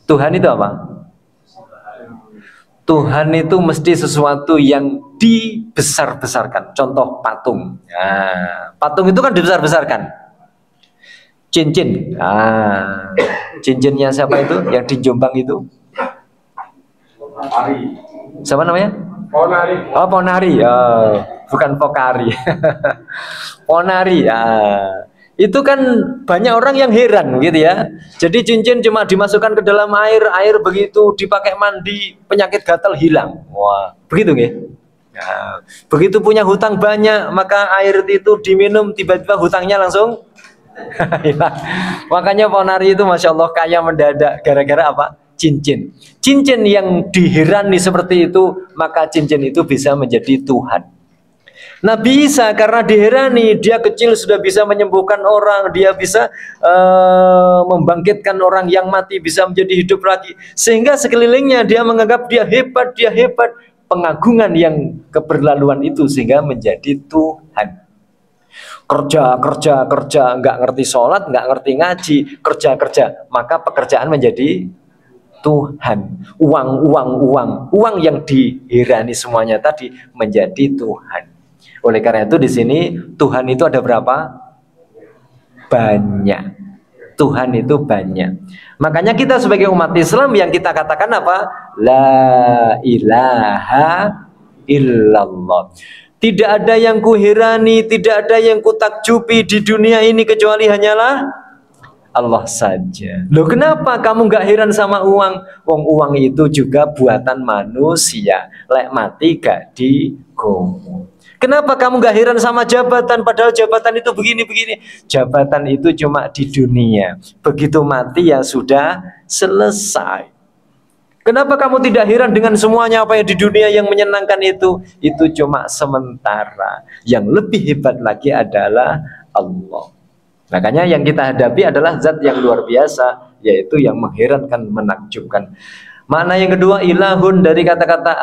Tuhan itu apa? Tuhan itu mesti sesuatu yang dibesar-besarkan. Contoh patung. Nah, patung itu kan dibesar-besarkan. Cincin. Nah, cincinnya siapa itu? Yang di Jombang itu? Siapa namanya? Ponari. Oh, Ponari. Oh, bukan Pokari. Ponari. Itu kan banyak orang yang heran gitu ya. Jadi cincin cuma dimasukkan ke dalam air, air begitu dipakai mandi, penyakit gatal hilang. Wah, begitu nggih? Nah, begitu punya hutang banyak, maka air itu diminum, tiba-tiba hutangnya langsung hilang. Makanya Ponari itu Masya Allah kaya mendadak gara-gara apa? Cincin. Cincin yang diherani seperti itu, maka cincin itu bisa menjadi Tuhan. Nabi Isa karena diherani, dia kecil sudah bisa menyembuhkan orang, dia bisa membangkitkan orang yang mati, bisa menjadi hidup lagi. Sehingga sekelilingnya dia menganggap dia hebat, pengagungan yang keberlaluan itu sehingga menjadi Tuhan. Kerja, nggak ngerti sholat, nggak ngerti ngaji, kerja, maka pekerjaan menjadi Tuhan. Uang yang diherani semuanya tadi menjadi Tuhan. Oleh karena itu di sini Tuhan itu ada berapa? Banyak. Tuhan itu banyak. Makanya kita sebagai umat Islam yang kita katakan apa? La ilaha illallah. Tidak ada yang kuhirani, tidak ada yang kutakjubi di dunia ini kecuali hanyalah Allah saja. Loh, kenapa kamu nggak heran sama uang? Uang itu juga buatan manusia. Lek mati gak digomo. Kenapa kamu gak heran sama jabatan? Padahal jabatan itu begini-begini. Jabatan itu cuma di dunia. Begitu mati ya sudah selesai. Kenapa kamu tidak heran dengan semuanya apa yang di dunia yang menyenangkan itu? Itu cuma sementara. Yang lebih hebat lagi adalah Allah. Makanya yang kita hadapi adalah zat yang luar biasa, yaitu yang mengherankan, menakjubkan. Makna yang kedua, ilahun, dari kata-kata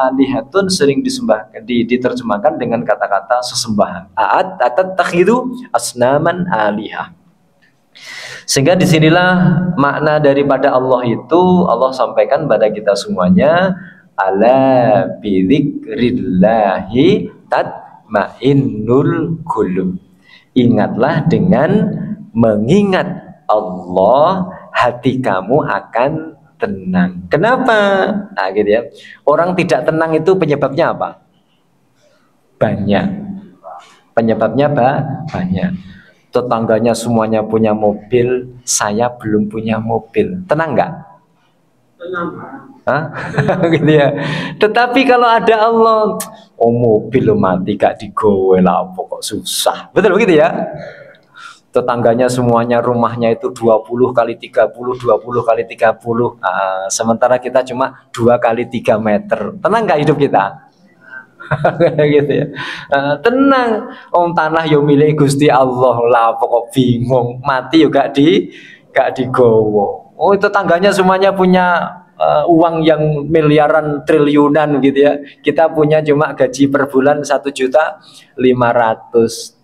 alihatun sering diterjemahkan dengan kata-kata sesembahan. Atat takhidu asnaman alihah. Sehingga disinilah makna daripada Allah itu Allah sampaikan pada kita semuanya, ala bidzikrillahi tatmainnul qulub. Ingatlah dengan mengingat Allah, hati kamu akan tenang. Kenapa? Nah, gitu ya. Orang tidak tenang itu penyebabnya apa? Banyak. Penyebabnya banyak. Tetangganya semuanya punya mobil, saya belum punya mobil. Tenang nggak? Tenang. Hah? Gitu ya. Tetapi kalau ada Allah, oh mobil lo mati gak digowe lah, kok susah. Betul begitu ya? Tetangganya semuanya rumahnya itu 20 kali 30, 20 kali 30. Sementara kita cuma 2 kali 3 meter. Tenang nggak hidup kita? Gitu ya. Tenang, tanah yo milik Gusti Allah lah, pokok bingung mati juga gak digowo. Oh itu tangganya semuanya punya uang yang miliaran triliunan gitu ya. Kita punya cuma gaji per bulan 1.500.000,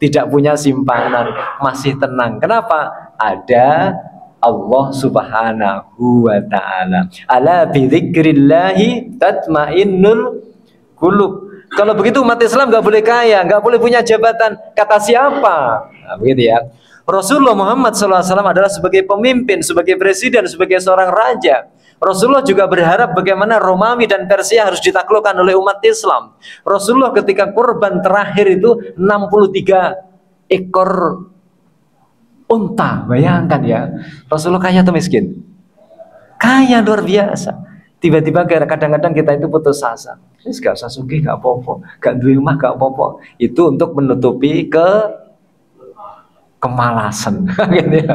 tidak punya simpanan, masih tenang. Kenapa? Ada Allah Subhanahu wa taala. Ala bidzikrillahi tatmainnul qulub. Kalau begitu umat Islam nggak boleh kaya, nggak boleh punya jabatan. Kata siapa? Nah, begitu ya. Rasulullah Muhammad SAW adalah sebagai pemimpin, sebagai presiden, sebagai seorang raja. Rasulullah juga berharap bagaimana Romawi dan Persia harus ditaklukkan oleh umat Islam. Rasulullah ketika kurban terakhir itu 63 ekor unta. Bayangkan ya. Rasulullah kaya atau miskin? Kaya luar biasa. Tiba-tiba kadang-kadang kita itu putus asa. Gak usah sugih, gak apa-apa. Gak duwe rumah, gak apa-apa. Itu untuk menutupi kemalasan. Gitu ya.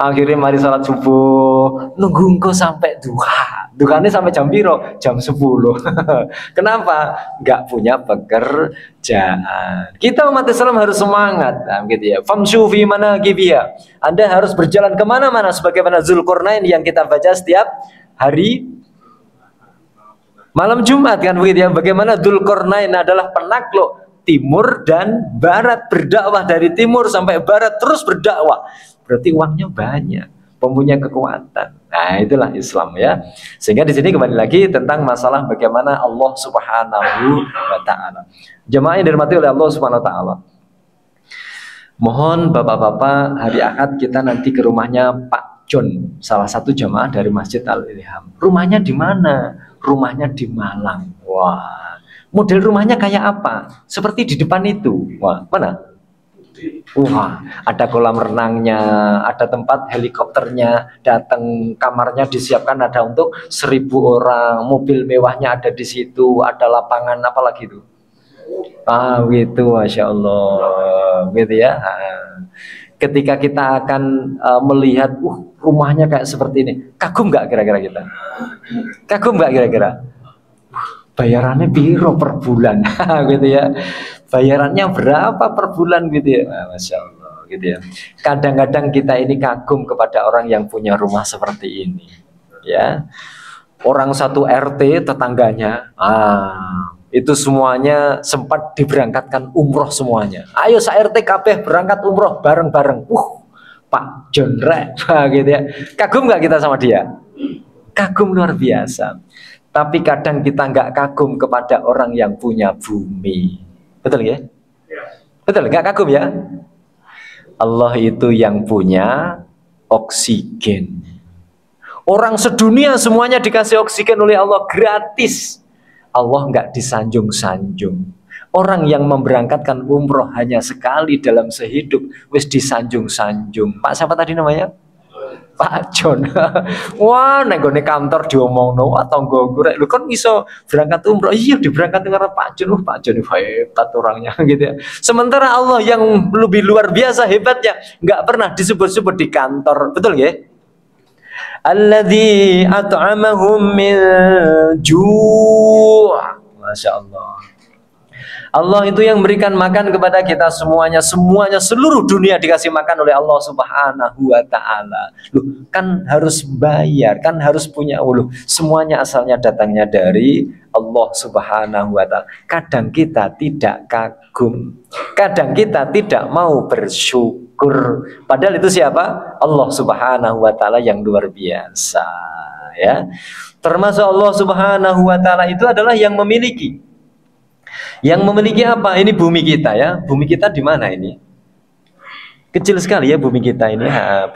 Akhirnya mari sholat subuh, nunggu engkau sampai duha. Duhanya sampai jam piro? Jam 10. Kenapa? Gak punya pekerjaan. Kita umat Islam harus semangat. Nah, gitu ya. Famshu fi manaqibiha. Anda harus berjalan kemana-mana sebagaimana Zulkarnain yang kita baca setiap hari malam Jumat kan begitu ya. Bagaimana Dzulqarnain adalah penakluk timur dan barat, berdakwah dari timur sampai barat terus berdakwah. Berarti uangnya banyak, mempunyai kekuatan. Nah, itulah Islam ya. Sehingga di sini kembali lagi tentang masalah bagaimana Allah Subhanahu wa taala. Jemaah yang dirahmati oleh Allah Subhanahu wa taala. Mohon Bapak-bapak hari Ahad kita nanti ke rumahnya Pak John, salah satu jemaah dari Masjid Al-Ilham. Rumahnya di mana? Rumahnya di Malang. Wah, model rumahnya kayak apa? Seperti di depan itu. Wah, mana? Wah, ada kolam renangnya, ada tempat helikopternya, datang kamarnya disiapkan ada untuk 1.000 orang, mobil mewahnya ada di situ, ada lapangan apa lagi itu? Gitu, masya Allah, gitu ya. Ketika kita akan melihat, rumahnya kayak seperti ini, kagum nggak kira-kira kita? Kagum nggak kira-kira? Bayarannya biro per bulan, gitu ya. Bayarannya berapa per bulan gitu ya? Masya Allah, gitu ya. Kadang-kadang kita ini kagum kepada orang yang punya rumah seperti ini, ya. Orang satu RT tetangganya, itu semuanya sempat diberangkatkan umroh semuanya. Ayo sa-RT kabeh berangkat umroh bareng-bareng. Pak John Rek, gitu ya. Kagum nggak kita sama dia? Kagum luar biasa. Tapi kadang kita nggak kagum kepada orang yang punya bumi. Betul ya? Betul, nggak kagum ya? Allah itu yang punya oksigen. Orang sedunia semuanya dikasih oksigen oleh Allah gratis. Allah nggak disanjung-sanjung. Orang yang memberangkatkan umroh hanya sekali dalam sehidup, wis disanjung-sanjung. Pak siapa tadi namanya? Pak John. Wah, nenggone kantor diomongno atau gue, lu kan bisa berangkat umroh. Iya, diberangkat dengan Pak John. Pak John hebat orangnya gitu ya. Sementara Allah yang lebih luar biasa hebatnya, nggak pernah disebut-sebut di kantor. Betul ya? Alladzi at'amahum min ju'. Masya Allah. Allah itu yang berikan makan kepada kita semuanya, semuanya seluruh dunia dikasih makan oleh Allah Subhanahu wa taala. Loh, kan harus bayar, kan harus punya ulu. Semuanya asalnya datangnya dari Allah Subhanahu wa taala. Kadang kita tidak kagum, kadang kita tidak mau bersyukur. Padahal itu siapa? Allah Subhanahu wa taala yang luar biasa, ya. Termasuk Allah Subhanahu wa taala itu adalah yang memiliki. Yang memiliki apa? Ini bumi kita, ya. Bumi kita di mana ini? Kecil sekali ya bumi kita ini.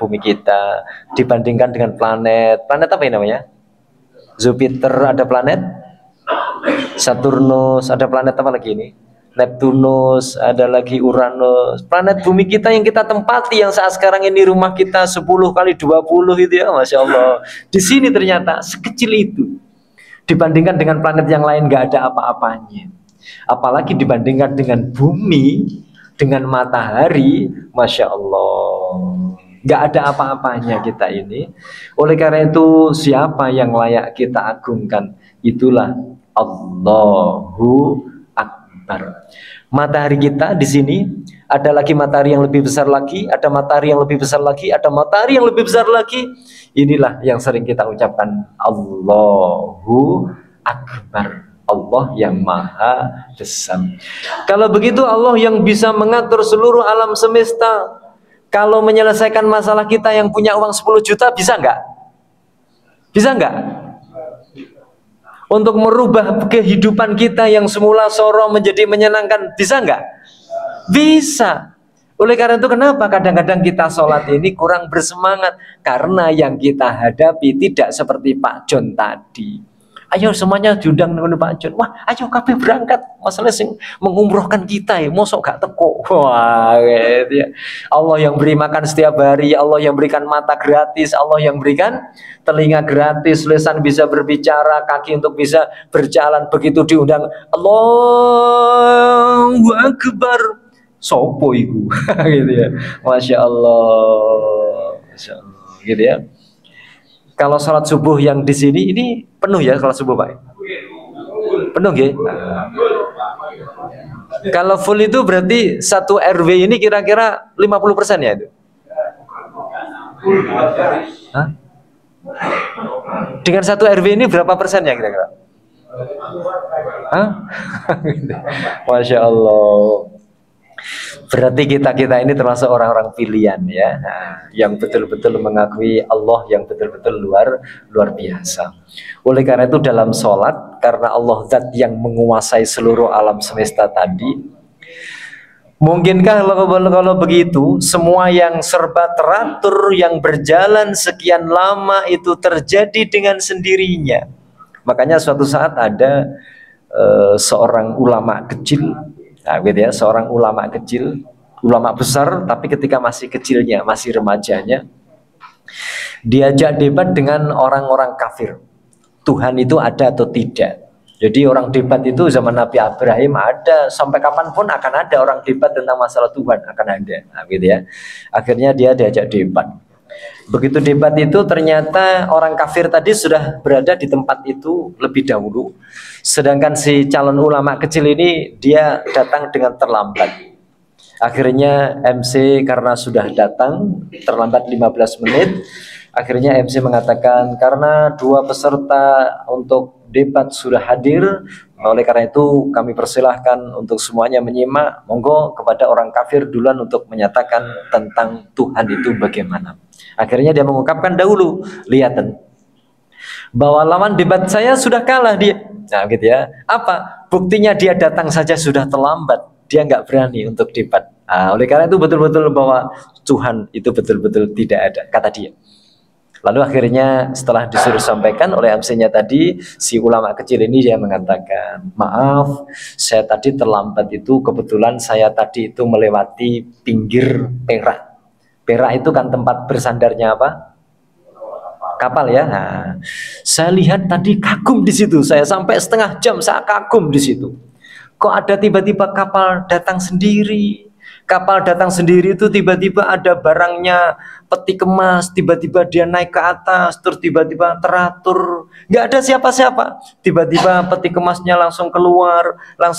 Bumi kita dibandingkan dengan planet. Planet apa ini namanya? Jupiter, ada planet Saturnus, ada planet apa lagi ini? Neptunus, ada lagi Uranus. Planet bumi kita yang kita tempati, yang saat sekarang ini rumah kita 10 kali 20 gitu ya, Masya Allah. Di sini ternyata sekecil itu. Dibandingkan dengan planet yang lain nggak ada apa-apanya. Apalagi dibandingkan dengan bumi, dengan matahari, Masya Allah, nggak ada apa-apanya kita ini. Oleh karena itu, siapa yang layak kita agungkan? Itulah Allahu Akbar. Matahari kita di sini, ada lagi matahari yang lebih besar lagi, ada matahari yang lebih besar lagi, ada matahari yang lebih besar lagi. Inilah yang sering kita ucapkan, Allahu Akbar. Allah yang maha besar. Kalau begitu Allah yang bisa mengatur seluruh alam semesta. Kalau menyelesaikan masalah kita yang punya uang 10 juta, bisa nggak? Bisa nggak? Untuk merubah kehidupan kita yang semula soro menjadi menyenangkan, bisa nggak? Bisa. Oleh karena itu kenapa kadang-kadang kita sholat ini kurang bersemangat? Karena yang kita hadapi tidak seperti Pak John tadi. Ayo semuanya diundang dengan Pak John. Wah, ayo kabeh berangkat. Masalah sing mengumrohkan kita ya, mosok gak teko. Wah, gitu ya. Allah yang beri makan setiap hari, Allah yang berikan mata gratis, Allah yang berikan telinga gratis, lisan bisa berbicara, kaki untuk bisa berjalan. Begitu diundang, Allahu Akbar. Sopo iku. Gitu ya. Masya Allah. Masya Allah. Gitu ya. Kalau sholat subuh yang di sini ini penuh ya kalau subuh Pak? Penuh ya? Kalau full itu berarti satu RW ini kira-kira 50% ya itu? Hah? Dengan satu RW ini berapa persen ya kira-kira? Hah? Masya Allah. Berarti kita ini termasuk orang-orang pilihan ya, yang betul-betul mengakui Allah yang betul-betul luar biasa. Oleh karena itu dalam sholat, karena Allah zat yang menguasai seluruh alam semesta tadi, mungkinkah kalau begitu semua yang serba teratur, yang berjalan sekian lama itu terjadi dengan sendirinya? Makanya suatu saat ada seorang ulama kecil. Nah, gitu ya, seorang ulama kecil, ulama besar, tapi ketika masih kecilnya, masih remajanya, diajak debat dengan orang-orang kafir. Tuhan itu ada atau tidak? Jadi orang debat itu zaman Nabi Ibrahim ada, sampai kapanpun akan ada orang debat tentang masalah Tuhan, akan ada. Nah, gitu ya. Akhirnya dia diajak debat. Begitu debat itu ternyata orang kafir tadi sudah berada di tempat itu lebih dahulu. Sedangkan si calon ulama kecil ini dia datang dengan terlambat. Akhirnya MC karena sudah datang terlambat 15 menit, akhirnya MC mengatakan karena dua peserta untuk debat sudah hadir, oleh karena itu kami persilahkan untuk semuanya menyimak. Monggo kepada orang kafir duluan untuk menyatakan tentang Tuhan itu bagaimana. Akhirnya dia mengungkapkan dahulu, lihatan bahwa lawan debat saya sudah kalah dia. Nah gitu ya. Apa? Buktinya dia datang saja sudah terlambat. Dia nggak berani untuk debat. Nah, oleh karena itu betul-betul bahwa Tuhan itu betul-betul tidak ada, kata dia. Lalu akhirnya setelah disuruh sampaikan oleh MC-nya tadi, si ulama kecil ini dia mengatakan, maaf, saya tadi terlambat itu, kebetulan saya tadi itu melewati pinggir Perak. Perak itu kan tempat bersandarnya apa? Kapal ya. Nah, saya lihat tadi kagum di situ. Saya sampai setengah jam saya kagum di situ. Kok ada tiba-tiba kapal datang sendiri? Kapal datang sendiri itu tiba-tiba ada barangnya, peti kemas, tiba-tiba dia naik ke atas, terus tiba-tiba teratur, nggak ada siapa-siapa. Tiba-tiba peti kemasnya langsung keluar, dan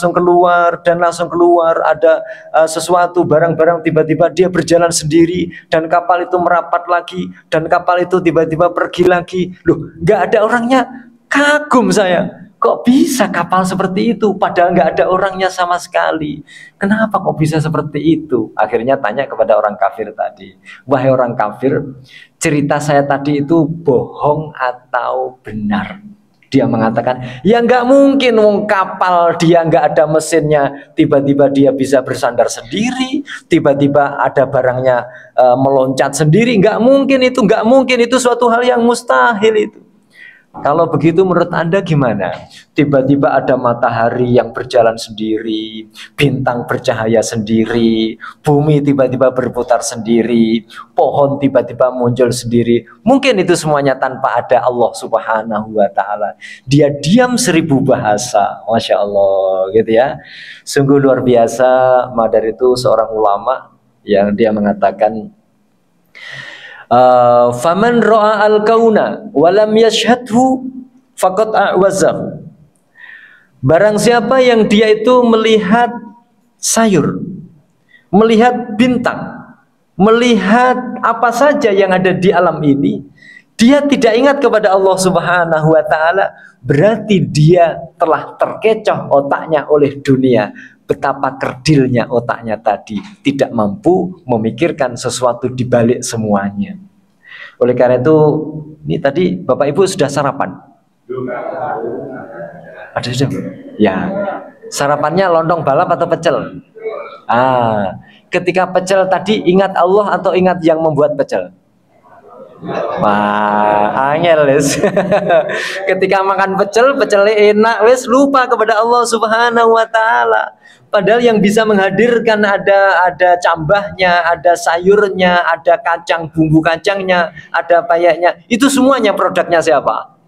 langsung keluar. Ada sesuatu barang-barang, tiba-tiba dia berjalan sendiri, dan kapal itu merapat lagi, dan kapal itu tiba-tiba pergi lagi. Loh, nggak ada orangnya. Kagum saya. Kok bisa kapal seperti itu? Padahal nggak ada orangnya sama sekali. Kenapa kok bisa seperti itu? Akhirnya tanya kepada orang kafir tadi. Wahai orang kafir, cerita saya tadi itu bohong atau benar? Dia mengatakan, ya nggak mungkin wong kapal dia nggak ada mesinnya, tiba-tiba dia bisa bersandar sendiri, tiba-tiba ada barangnya meloncat sendiri. Nggak mungkin itu suatu hal yang mustahil itu. Kalau begitu menurut Anda gimana? Tiba-tiba ada matahari yang berjalan sendiri, bintang bercahaya sendiri, bumi tiba-tiba berputar sendiri, pohon tiba-tiba muncul sendiri. Mungkin itu semuanya tanpa ada Allah Subhanahu wa Ta'ala. Dia diam 1000 bahasa, Masya Allah, gitu ya. Sungguh luar biasa. Madar itu seorang ulama yang dia mengatakan, faman ra'a al-kauna walam yashhadhu faqad a'wazah. Barang siapa yang dia itu melihat sayur, melihat bintang, melihat apa saja yang ada di alam ini, dia tidak ingat kepada Allah Subhanahu wa Ta'ala, berarti dia telah terkecoh otaknya oleh dunia. Betapa kerdilnya otaknya tadi, tidak mampu memikirkan sesuatu di balik semuanya. Oleh karena itu, ini tadi Bapak Ibu sudah sarapan? Ada sudah? Ya. Sarapannya lontong balap atau pecel? Ketika pecel tadi ingat Allah atau ingat yang membuat pecel? Wah, angel wis. Ketika makan pecel, pecelnya enak wis, lupa kepada Allah Subhanahu wa Ta'ala. Padahal yang bisa menghadirkan ada cambahnya, ada sayurnya, ada kacang, bumbu kacangnya, ada payaknya. Itu semuanya produknya siapa?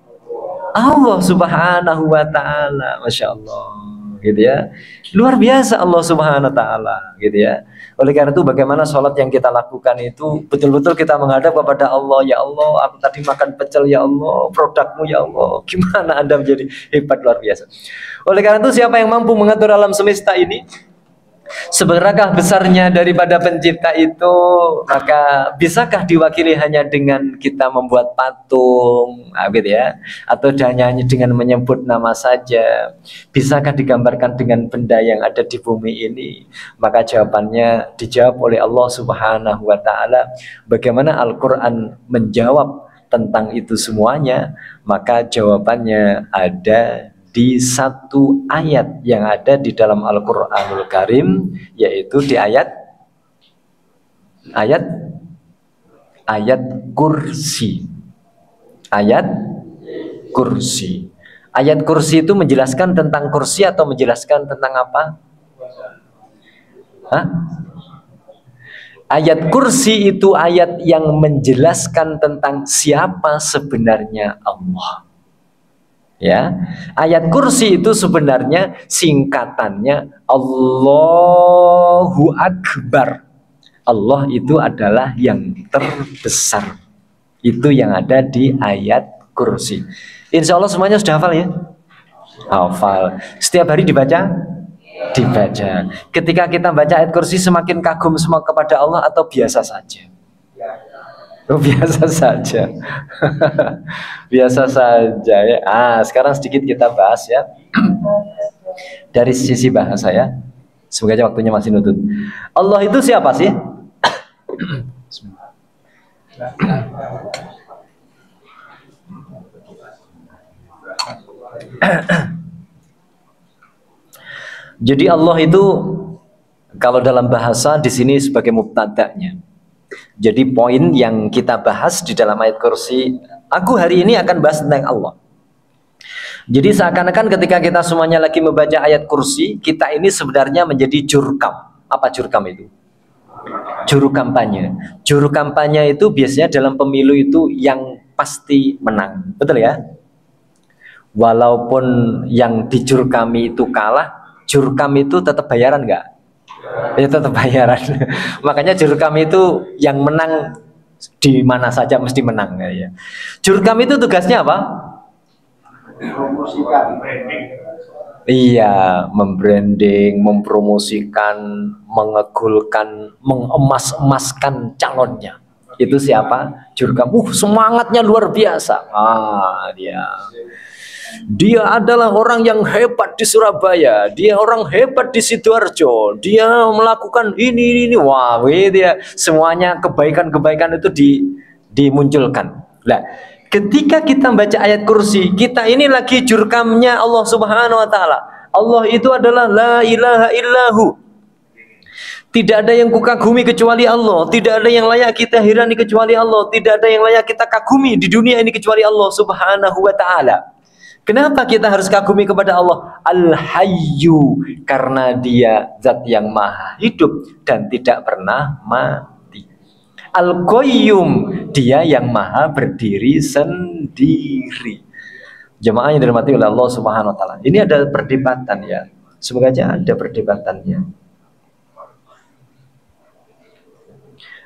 Allah Subhanahu wa Ta'ala. Masya Allah, gitu ya. Luar biasa Allah Subhanahu wa Ta'ala, gitu ya. Oleh karena itu bagaimana sholat yang kita lakukan itu betul-betul kita menghadap kepada Allah. Ya Allah, aku tadi makan pecel, ya Allah, produkmu ya Allah. Gimana Anda menjadi hebat, luar biasa. Oleh karena itu siapa yang mampu mengatur alam semesta ini, seberapakah besarnya daripada pencipta itu, maka bisakah diwakili hanya dengan kita membuat patung, gitu ya, atau hanya dengan menyebut nama saja? Bisakah digambarkan dengan benda yang ada di bumi ini? Maka jawabannya dijawab oleh Allah Subhanahu wa Ta'ala. Bagaimana Al-Quran menjawab tentang itu semuanya? Maka jawabannya ada di satu ayat yang ada di dalam Al-Quranul Karim, yaitu di ayat kursi. Ayat kursi. Ayat kursi itu menjelaskan tentang kursi atau menjelaskan tentang apa? Ayat kursi itu ayat yang menjelaskan tentang siapa sebenarnya Allah. Ya, ayat kursi itu sebenarnya singkatannya Allahu Akbar. Allah itu adalah yang terbesar. Itu yang ada di ayat kursi. Insya Allah semuanya sudah hafal ya? Hafal. Setiap hari dibaca? Dibaca. Ketika kita baca ayat kursi semakin kagum semua kepada Allah atau biasa saja? Biasa saja. Biasa saja ya. Sekarang sedikit kita bahas ya. Dari sisi bahasa ya. Semoga aja waktunya masih nutut. Allah itu siapa sih? Jadi Allah itu kalau dalam bahasa di sini sebagai mubtada'nya. Jadi poin yang kita bahas di dalam ayat kursi, aku hari ini akan bahas tentang Allah. Jadi seakan-akan ketika kita semuanya lagi membaca ayat kursi, kita ini sebenarnya menjadi jurkam. Apa jurkam itu? Juru kampanye. Juru kampanye itu biasanya dalam pemilu itu yang pasti menang. Betul ya? Walaupun yang dijurkami itu kalah, jurkam itu tetap bayaran nggak? Ya tetap bayaran. Makanya jurkam itu yang menang di mana saja mesti menang ya. Jurkam itu tugasnya apa? Promosikan. Iya, membranding, mempromosikan, mengegulkan, mengemas-emaskan calonnya. Itu siapa? Jurkam. Semangatnya luar biasa. Dia adalah orang yang hebat di Surabaya, dia orang hebat di Sidoarjo, dia melakukan ini. Wah, dia semuanya kebaikan-kebaikan itu dimunculkan. Nah, ketika kita baca ayat kursi, kita ini lagi jurkamnya Allah Subhanahu wa taala. Allah itu adalah la ilaha illahu. Tidak ada yang kukagumi kecuali Allah. Tidak ada yang layak kita hirani kecuali Allah. Tidak ada yang layak kita kagumi di dunia ini kecuali Allah Subhanahu wa taala. Kenapa kita harus kagumi kepada Allah? Al-Hayyu, karena dia zat yang maha hidup dan tidak pernah mati. Al-Qayyum, dia yang maha berdiri sendiri. Jemaah yang dirahmati oleh Allah Subhanahu wa taala. Ini ada perdebatan ya. Semoga aja ada perdebatannya.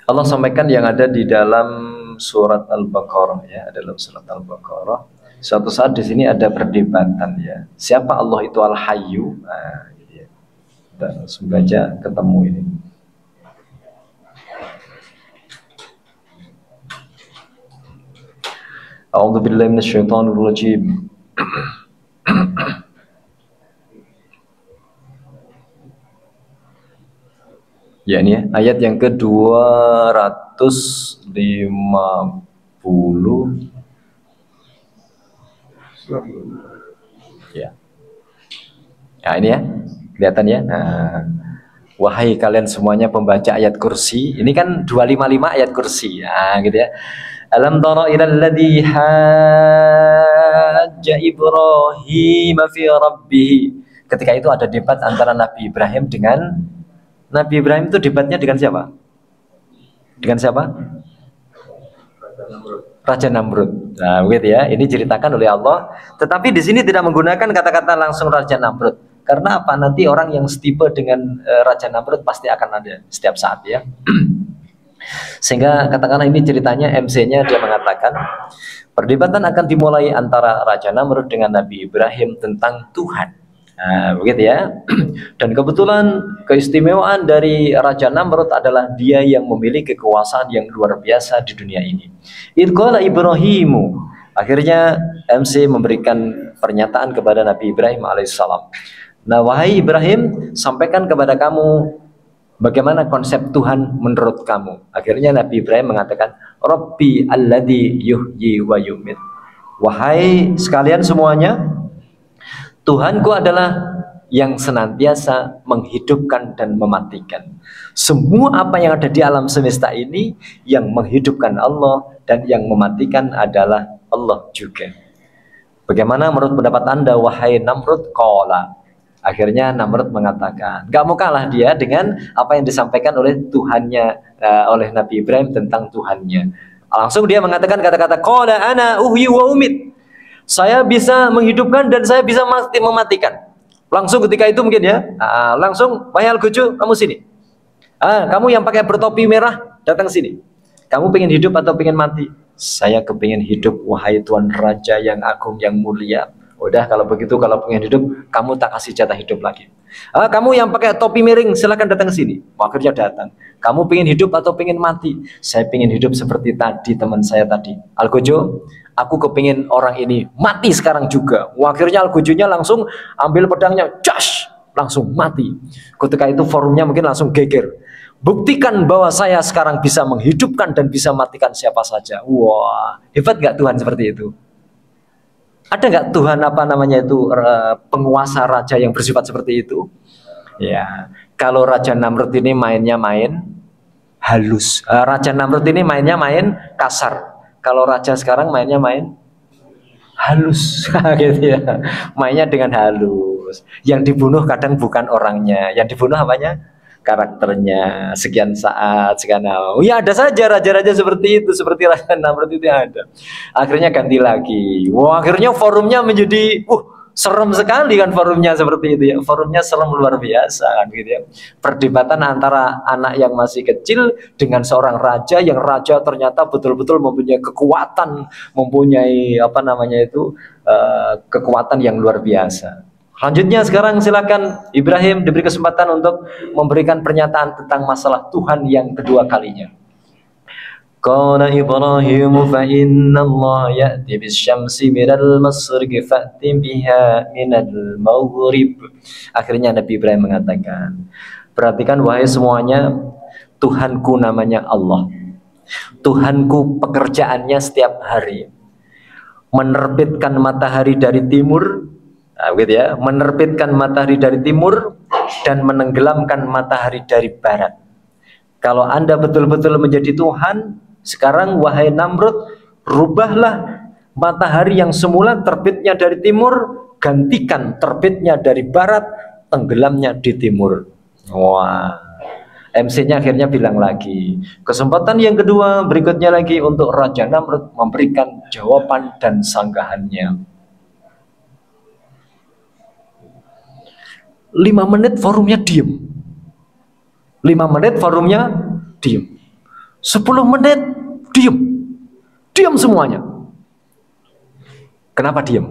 Allah sampaikan yang ada di dalam surat Al-Baqarah ya, dalam surat Al-Baqarah. Suatu saat di sini ada perdebatan ya. Siapa Allah itu Al-Hayyu? Nah, gitu ya. Dan semoga aja ketemu ini. A'udzu billahi minasyaitonir rajim. Ya ini ya, ayat yang ke-250. Ya. Nah ini ya, kelihatan ya. Nah, wahai kalian semuanya pembaca ayat kursi. Ini kan 255 ayat kursi. Nah, gitu ya. Alam tara ilal ladzi hajja Ibrahim fi rabbih. Ketika itu ada debat antara Nabi Ibrahim dengan Nabi Ibrahim, itu debatnya dengan siapa? Dengan siapa? Raja Namrud. Nah, begitu ya. Ini diceritakan oleh Allah. Tetapi di sini tidak menggunakan kata-kata langsung Raja Namrud. Karena apa? Nanti orang yang setipe dengan Raja Namrud pasti akan ada setiap saat ya. Sehingga katakanlah ini ceritanya, MC-nya dia mengatakan perdebatan akan dimulai antara Raja Namrud dengan Nabi Ibrahim tentang Tuhan. Nah, begitu ya. Dan kebetulan keistimewaan dari Raja Namrud adalah dia yang memiliki kekuasaan yang luar biasa di dunia ini. Idqala Ibrahimu. Akhirnya MC memberikan pernyataan kepada Nabi Ibrahim alaihissalam. Nah, wahai Ibrahim, sampaikan kepada kamu bagaimana konsep Tuhan menurut kamu. Akhirnya Nabi Ibrahim mengatakan, Rabbi alladzi yuhyi wa yumit. Wahai sekalian semuanya, Tuhanku adalah yang senantiasa menghidupkan dan mematikan. Semua apa yang ada di alam semesta ini, yang menghidupkan Allah dan yang mematikan adalah Allah juga. Bagaimana menurut pendapat Anda, wahai Namrud? Qala. Akhirnya Namrud mengatakan, gak mau kalah dia dengan apa yang disampaikan oleh Tuhannya, oleh Nabi Ibrahim tentang Tuhannya. Langsung dia mengatakan kata-kata, Qala ana uhyi wa umit. Saya bisa menghidupkan dan saya bisa mematikan. Langsung ketika itu mungkin ya, langsung, wahai Al-Gojo, kamu sini. Kamu yang pakai bertopi merah, datang sini. Kamu pengen hidup atau pengen mati? Saya kepingin hidup, wahai Tuan Raja yang agung, yang mulia. Udah kalau begitu, kalau pengen hidup, kamu tak kasih jatah hidup lagi. Kamu yang pakai topi miring, silakan datang sini. Akhirnya datang. Kamu pengen hidup atau pengen mati? Saya pengen hidup seperti tadi teman saya tadi. Al-Gojo, aku kepingin orang ini mati sekarang juga. Akhirnya Al-Gojonya langsung ambil pedangnya, cash, langsung mati. Ketika itu forumnya mungkin langsung geger. Buktikan bahwa saya sekarang bisa menghidupkan dan bisa matikan siapa saja. Wah, hebat nggak Tuhan seperti itu? Ada nggak Tuhan apa namanya itu penguasa raja yang bersifat seperti itu? Ya, kalau Raja Namrud ini mainnya main halus. Raja Namrud ini mainnya main kasar. Kalau raja sekarang mainnya main halus, gitu ya. Mainnya dengan halus. Yang dibunuh kadang bukan orangnya, yang dibunuh apanya? Karakternya. Sekian saat, sekian tahun. Ya ada saja raja-raja seperti itu, seperti Raja Namrud itu ada. Akhirnya ganti lagi. Wah, akhirnya forumnya menjadi Serem sekali kan forumnya seperti itu ya. Forumnya serem luar biasa kan gitu ya. Perdebatan antara anak yang masih kecil dengan seorang raja yang raja ternyata betul-betul mempunyai kekuatan, mempunyai apa namanya itu kekuatan yang luar biasa. Selanjutnya sekarang silakan Ibrahim diberi kesempatan untuk memberikan pernyataan tentang masalah Tuhan yang kedua kalinya. Qala Ibrahim fa inna Allah ya'ti bisyamsi minal masriqi fa'ti biha minal maghrib. Akhirnya Nabi Ibrahim mengatakan, perhatikan wahai semuanya, Tuhanku namanya Allah. Tuhanku pekerjaannya setiap hari menerbitkan matahari dari timur, gitu ya, menerbitkan matahari dari timur dan menenggelamkan matahari dari barat. Kalau Anda betul-betul menjadi Tuhan, sekarang wahai Namrud, rubahlah matahari yang semula terbitnya dari timur, gantikan terbitnya dari barat, tenggelamnya di timur. Wah, MC-nya akhirnya bilang lagi. Kesempatan yang kedua berikutnya lagi untuk Raja Namrud memberikan jawaban dan sanggahannya. 5 menit forumnya diem. 5 menit forumnya diem. 10 menit diem. Diem semuanya. Kenapa diem?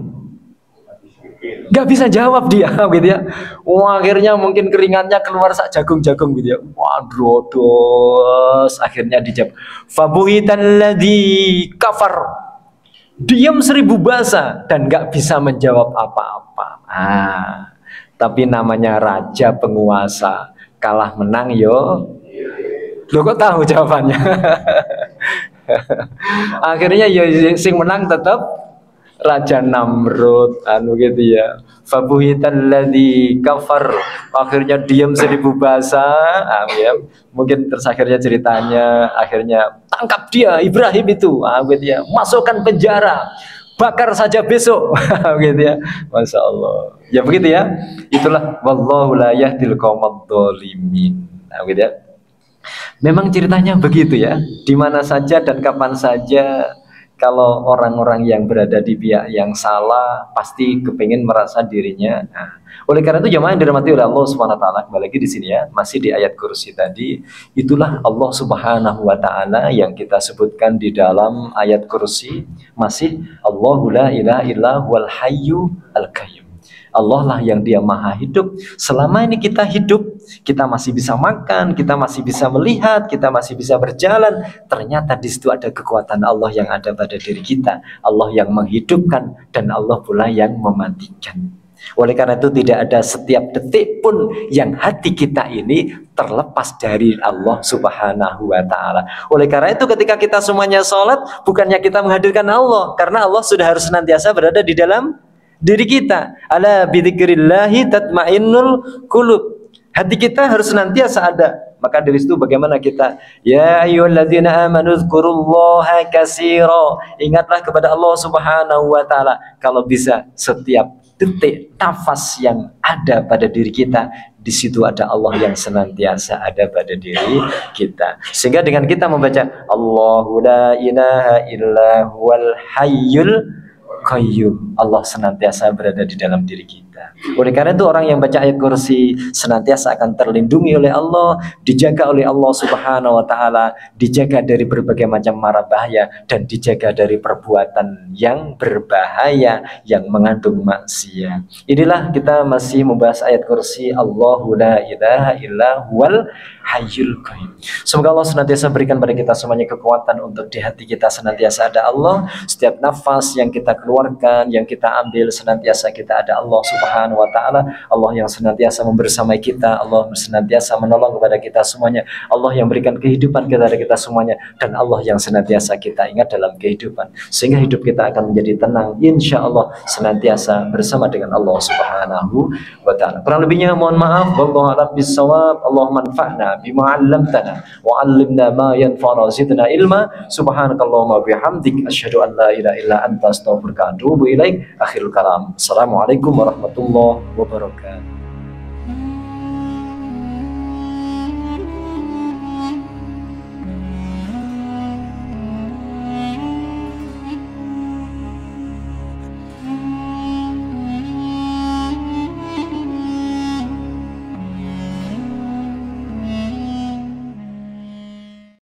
Gak bisa jawab dia gitu ya. Wah, akhirnya mungkin keringatnya keluar sak jagung-jagung gitu ya. Waduh, dos. Akhirnya dijawab. Fabuhitan ladzi kafar. Diem 1000 bahasa dan gak bisa menjawab apa-apa. Tapi namanya raja penguasa. Kalah menang yo. Lo kok tahu jawabannya? Akhirnya ya sing menang tetap Raja Namrud, gitu ya. Fabuhitan ladzi kafar. Akhirnya diam 1000 bahasa. Ya. Mungkin terus akhirnya ceritanya, akhirnya tangkap dia Ibrahim itu, gitu ya. Masukkan penjara, bakar saja besok, gitu ya. Masya Allah. Ya begitu ya. Itulah wallahu la yahdil qaumadz dzalimin. Gitu ya. Memang ceritanya begitu ya. Di mana saja dan kapan saja kalau orang-orang yang berada di pihak yang salah pasti kepingin merasa dirinya. Oleh karena itu jemaah yang dirahmati oleh Allah Subhanahu wa taala, kembali lagi di sini ya, masih di ayat kursi tadi, itulah Allah Subhanahu wa taala yang kita sebutkan di dalam ayat kursi, masih Allahu la ilaha illa huwal hayyu al qayyum. Allah lah yang dia maha hidup. Selama ini kita hidup, kita masih bisa makan, kita masih bisa melihat, kita masih bisa berjalan. Ternyata di situ ada kekuatan Allah yang ada pada diri kita. Allah yang menghidupkan dan Allah pula yang mematikan. Oleh karena itu tidak ada setiap detik pun yang hati kita ini terlepas dari Allah Subhanahu wa taala. Oleh karena itu ketika kita semuanya sholat, bukannya kita menghadirkan Allah, karena Allah sudah harus senantiasa berada di dalam diri kita. Ala bidzikrillahi tatmainnul qulub. Hati kita harus senantiasa ada. Maka dari situ bagaimana kita, ya ayyuhalladzina amanu dzkurullaha katsira. Ingatlah kepada Allah Subhanahu wa taala. Kalau bisa setiap detik nafas yang ada pada diri kita, di situ ada Allah yang senantiasa ada pada diri kita. Sehingga dengan kita membaca Allahu la ilaha illa huwal hayyul qayyum, Allah senantiasa berada di dalam diri kita. Oleh karena itu orang yang baca ayat kursi senantiasa akan terlindungi oleh Allah, dijaga oleh Allah Subhanahu wa taala, dijaga dari berbagai macam mara bahaya dan dijaga dari perbuatan yang berbahaya yang mengandung maksiat. Inilah kita masih membahas ayat kursi Allahu la ilaha illa huwal hayyul qayyum. Semoga Allah senantiasa berikan pada kita semuanya kekuatan untuk di hati kita senantiasa ada Allah. Setiap nafas yang kita keluarkan, yang kita ambil, senantiasa kita ada Allah Subhanahu wa taala. Allah yang senantiasa membersamai kita, Allah senantiasa menolong kepada kita semuanya, Allah yang berikan kehidupan kepada kita semuanya, dan Allah yang senantiasa kita ingat dalam kehidupan, sehingga hidup kita akan menjadi tenang insya Allah senantiasa bersama dengan Allah Subhanahu wa taala. Kurang lebihnya mohon maaf. Wallahu a'lam bissawab. Allahumma anfa'na bima 'allamtana wa 'allimna ma yanfa'una zidna ilma. Subhanakallahumma bihamdik asyhadu an la ilaha illa anta astaghfiruka wa atubu ilaik. Akhirul kalam. Assalamualaikum warahmatullahi wabarakatuh.